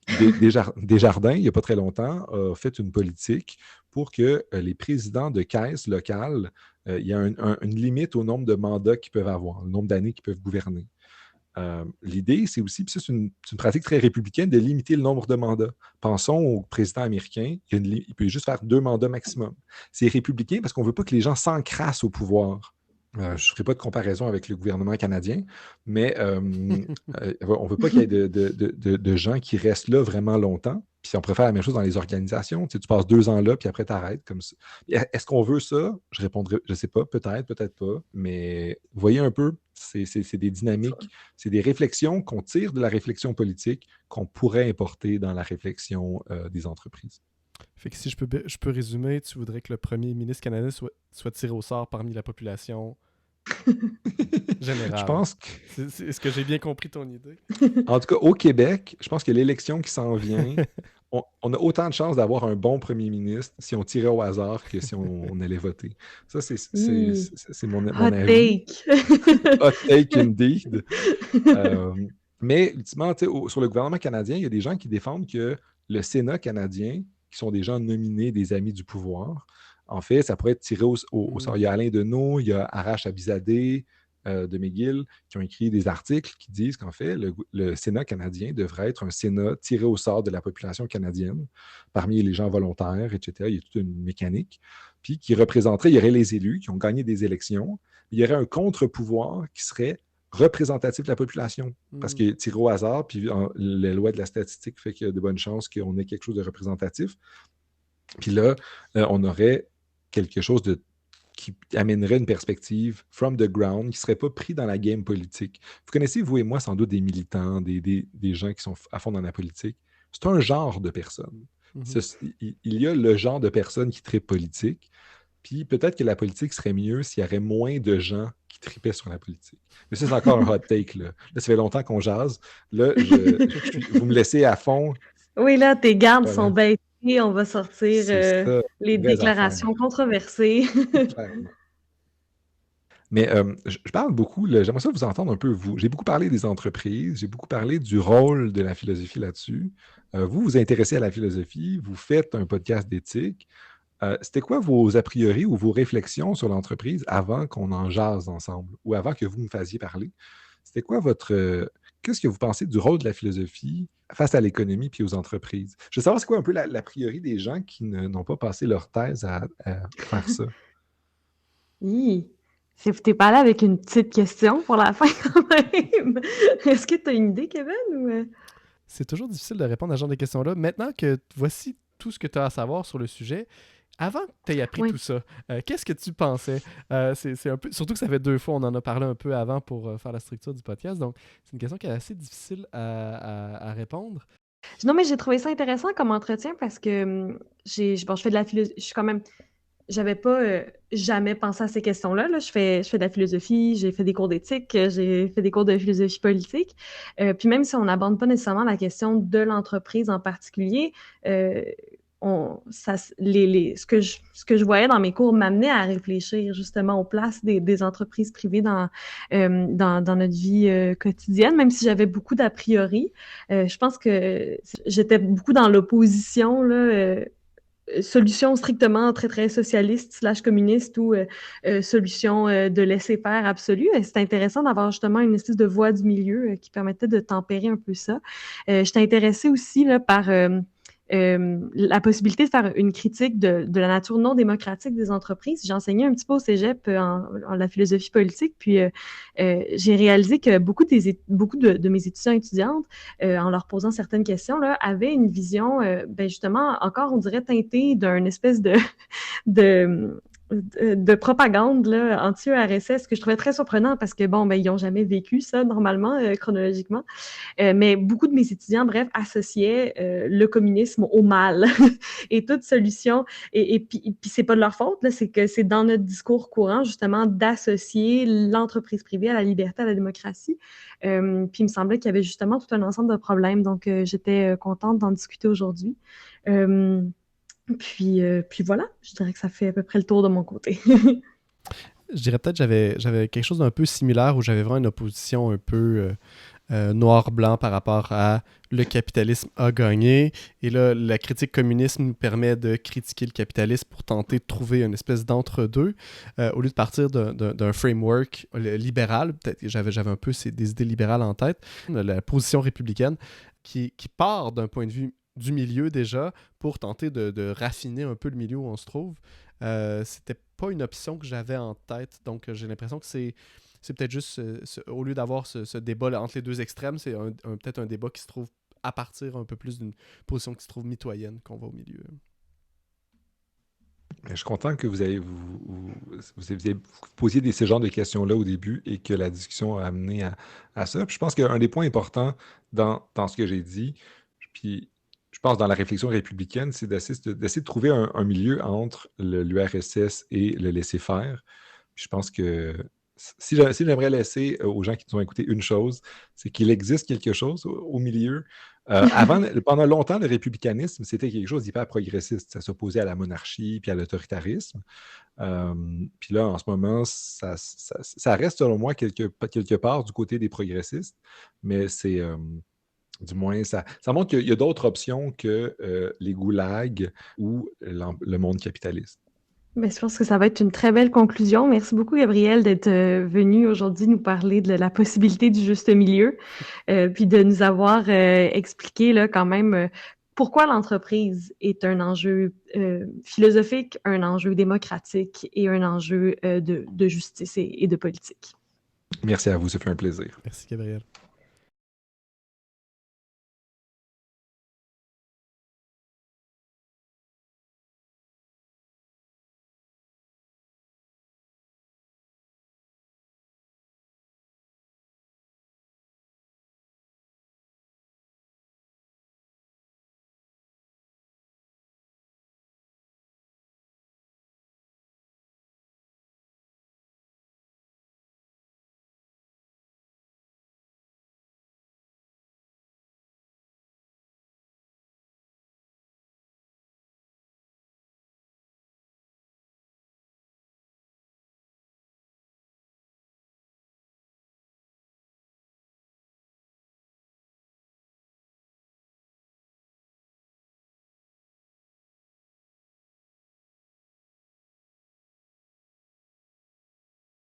Desjardins, il n'y a pas très longtemps, a fait une politique pour que les présidents de caisses locales, il y a une limite au nombre de mandats qu'ils peuvent avoir, le nombre d'années qu'ils peuvent gouverner. L'idée, c'est aussi, puis ça, c'est une pratique très républicaine, de limiter le nombre de mandats. Pensons au président américain, il peut juste faire 2 mandats maximum. C'est républicain parce qu'on ne veut pas que les gens s'encrassent au pouvoir. Je ne ferai pas de comparaison avec le gouvernement canadien, mais on ne veut pas qu'il y ait de gens qui restent là vraiment longtemps. Puis on préfère la même chose dans les organisations. Tu passes 2 ans là, puis après, tu arrêtes comme ça. Est-ce qu'on veut ça? Je répondrai, je ne sais pas, peut-être pas. Mais vous voyez un peu, c'est des dynamiques, c'est des réflexions qu'on tire de la réflexion politique qu'on pourrait importer dans la réflexion des entreprises. Fait que si je peux résumer, tu voudrais que le premier ministre canadien soit tiré au sort parmi la population générale. Je pense que... Est-ce que j'ai bien compris ton idée? En tout cas, au Québec, je pense que l'élection qui s'en vient, on a autant de chances d'avoir un bon premier ministre si on tirait au hasard que si on allait voter. Ça, c'est mon avis. Hot take indeed. Mais ultimement, sur le gouvernement canadien, il y a des gens qui défendent que le Sénat canadien, qui sont des gens nominés des amis du pouvoir, en fait, ça pourrait être tiré au sort. Il y a Alain Deneau, il y a Arash Abizadeh de McGill qui ont écrit des articles qui disent qu'en fait, le Sénat canadien devrait être un Sénat tiré au sort de la population canadienne, parmi les gens volontaires, etc. Il y a toute une mécanique. Puis qui représenterait, il y aurait les élus qui ont gagné des élections. Il y aurait un contre-pouvoir qui serait représentatif de la population. Parce que tiré au hasard, puis la loi de la statistique fait qu'il y a de bonnes chances qu'on ait quelque chose de représentatif. Puis là, on aurait quelque chose qui amènerait une perspective from the ground, qui ne serait pas pris dans la game politique. Vous connaissez, vous et moi, sans doute des militants, des gens qui sont à fond dans la politique. C'est un genre de personnes. Mhm. Il y a le genre de personnes qui trippent politique, puis peut-être que la politique serait mieux s'il y avait moins de gens qui trippaient sur la politique. Mais ça, c'est encore un hot take, là. Là, ça fait longtemps qu'on jase. Là, vous me laissez à fond. Oui, là, tes gardes sont Voilà. baissés, on va sortir C'est ça, les vraies affaires. déclarations controversées. Clairement. Mais je parle beaucoup, j'aimerais ça vous entendre un peu, vous. J'ai beaucoup parlé des entreprises, j'ai beaucoup parlé du rôle de la philosophie là-dessus. Vous vous intéressez à la philosophie, vous faites un podcast d'éthique. C'était quoi vos a priori ou vos réflexions sur l'entreprise avant qu'on en jase ensemble ou avant que vous me fassiez parler? C'était quoi qu'est-ce que vous pensez du rôle de la philosophie face à l'économie puis aux entreprises? Je veux savoir c'est quoi un peu l'a priori des gens qui n'ont pas passé leur thèse à faire ça. Hi. T'es pas allé avec une petite question pour la fin quand même. Est-ce que tu as une idée, Kevin? C'est toujours difficile de répondre à ce genre de questions-là. Maintenant que voici tout ce que tu as à savoir sur le sujet, avant que tu aies appris Oui. tout ça, qu'est-ce que tu pensais? C'est un peu, surtout que ça fait 2 fois, on en a parlé un peu avant pour faire la structure du podcast, donc c'est une question qui est assez difficile à répondre. Non, mais j'ai trouvé ça intéressant comme entretien parce que je fais de la philosophie. Je suis quand même. J'avais pas jamais pensé à ces questions-là. Là. Je fais de la philosophie, j'ai fait des cours d'éthique, j'ai fait des cours de philosophie politique. Puis même si on n'aborde pas nécessairement la question de l'entreprise en particulier, ce que je voyais dans mes cours m'amenait à réfléchir justement aux places des entreprises privées dans notre vie quotidienne, même si j'avais beaucoup d'a priori. Je pense que j'étais beaucoup dans l'opposition, là, solution strictement très, très socialiste / communiste ou solution de laisser-faire absolu. C'est intéressant d'avoir justement une espèce de voie du milieu qui permettait de tempérer un peu ça. J'étais intéressée aussi là, par la possibilité de faire une critique de la nature non démocratique des entreprises. J'ai enseigné un petit peu au cégep en la philosophie politique, puis j'ai réalisé que beaucoup de mes étudiantes, en leur posant certaines questions, là, avaient une vision, justement, encore, on dirait, teintée d'une espèce de, de propagande là, anti-ERSS, que je trouvais très surprenant parce que, bon, ils n'ont jamais vécu ça normalement, chronologiquement. Mais beaucoup de mes étudiants, bref, associaient le communisme au mal et toute solution. Et puis c'est pas de leur faute, là, c'est que c'est dans notre discours courant, justement, d'associer l'entreprise privée à la liberté, à la démocratie. Puis il me semblait qu'il y avait justement tout un ensemble de problèmes. Donc, j'étais contente d'en discuter aujourd'hui. Puis voilà, je dirais que ça fait à peu près le tour de mon côté. Je dirais peut-être que j'avais quelque chose d'un peu similaire où j'avais vraiment une opposition un peu noir-blanc par rapport à le capitalisme a gagné. Et là, la critique communisme nous permet de critiquer le capitalisme pour tenter de trouver une espèce d'entre-deux au lieu de partir d'un framework libéral. Peut-être que j'avais un peu des idées libérales en tête. La position républicaine qui part d'un point de vue du milieu déjà pour tenter de raffiner un peu le milieu où on se trouve. C'était pas une option que j'avais en tête, donc j'ai l'impression que c'est peut-être juste, au lieu d'avoir ce débat là, entre les deux extrêmes, c'est peut-être un débat qui se trouve à partir un peu plus d'une position qui se trouve mitoyenne, qu'on va au milieu. Je suis content que vous posiez ces genres de questions-là au début et que la discussion a amené à ça. Puis je pense qu'un des points importants dans ce que j'ai dit, puis je pense dans la réflexion républicaine, c'est d'essayer de trouver un milieu entre l'URSS et le laisser-faire. Puis je pense que si j'aimerais laisser aux gens qui nous ont écouté une chose, c'est qu'il existe quelque chose au milieu. Pendant longtemps, le républicanisme, c'était quelque chose d'hyper progressiste. Ça s'opposait à la monarchie puis à l'autoritarisme. Puis là, en ce moment, ça reste, selon moi, quelque part du côté des progressistes, mais c'est... du moins, ça montre qu'il y a d'autres options que les goulags ou le monde capitaliste. Ben, je pense que ça va être une très belle conclusion. Merci beaucoup, Gabriel, d'être venu aujourd'hui nous parler de la possibilité du juste milieu, puis de nous avoir expliqué là, quand même pourquoi l'entreprise est un enjeu philosophique, un enjeu démocratique et un enjeu de justice et de politique. Merci à vous, ça fait un plaisir. Merci, Gabriel.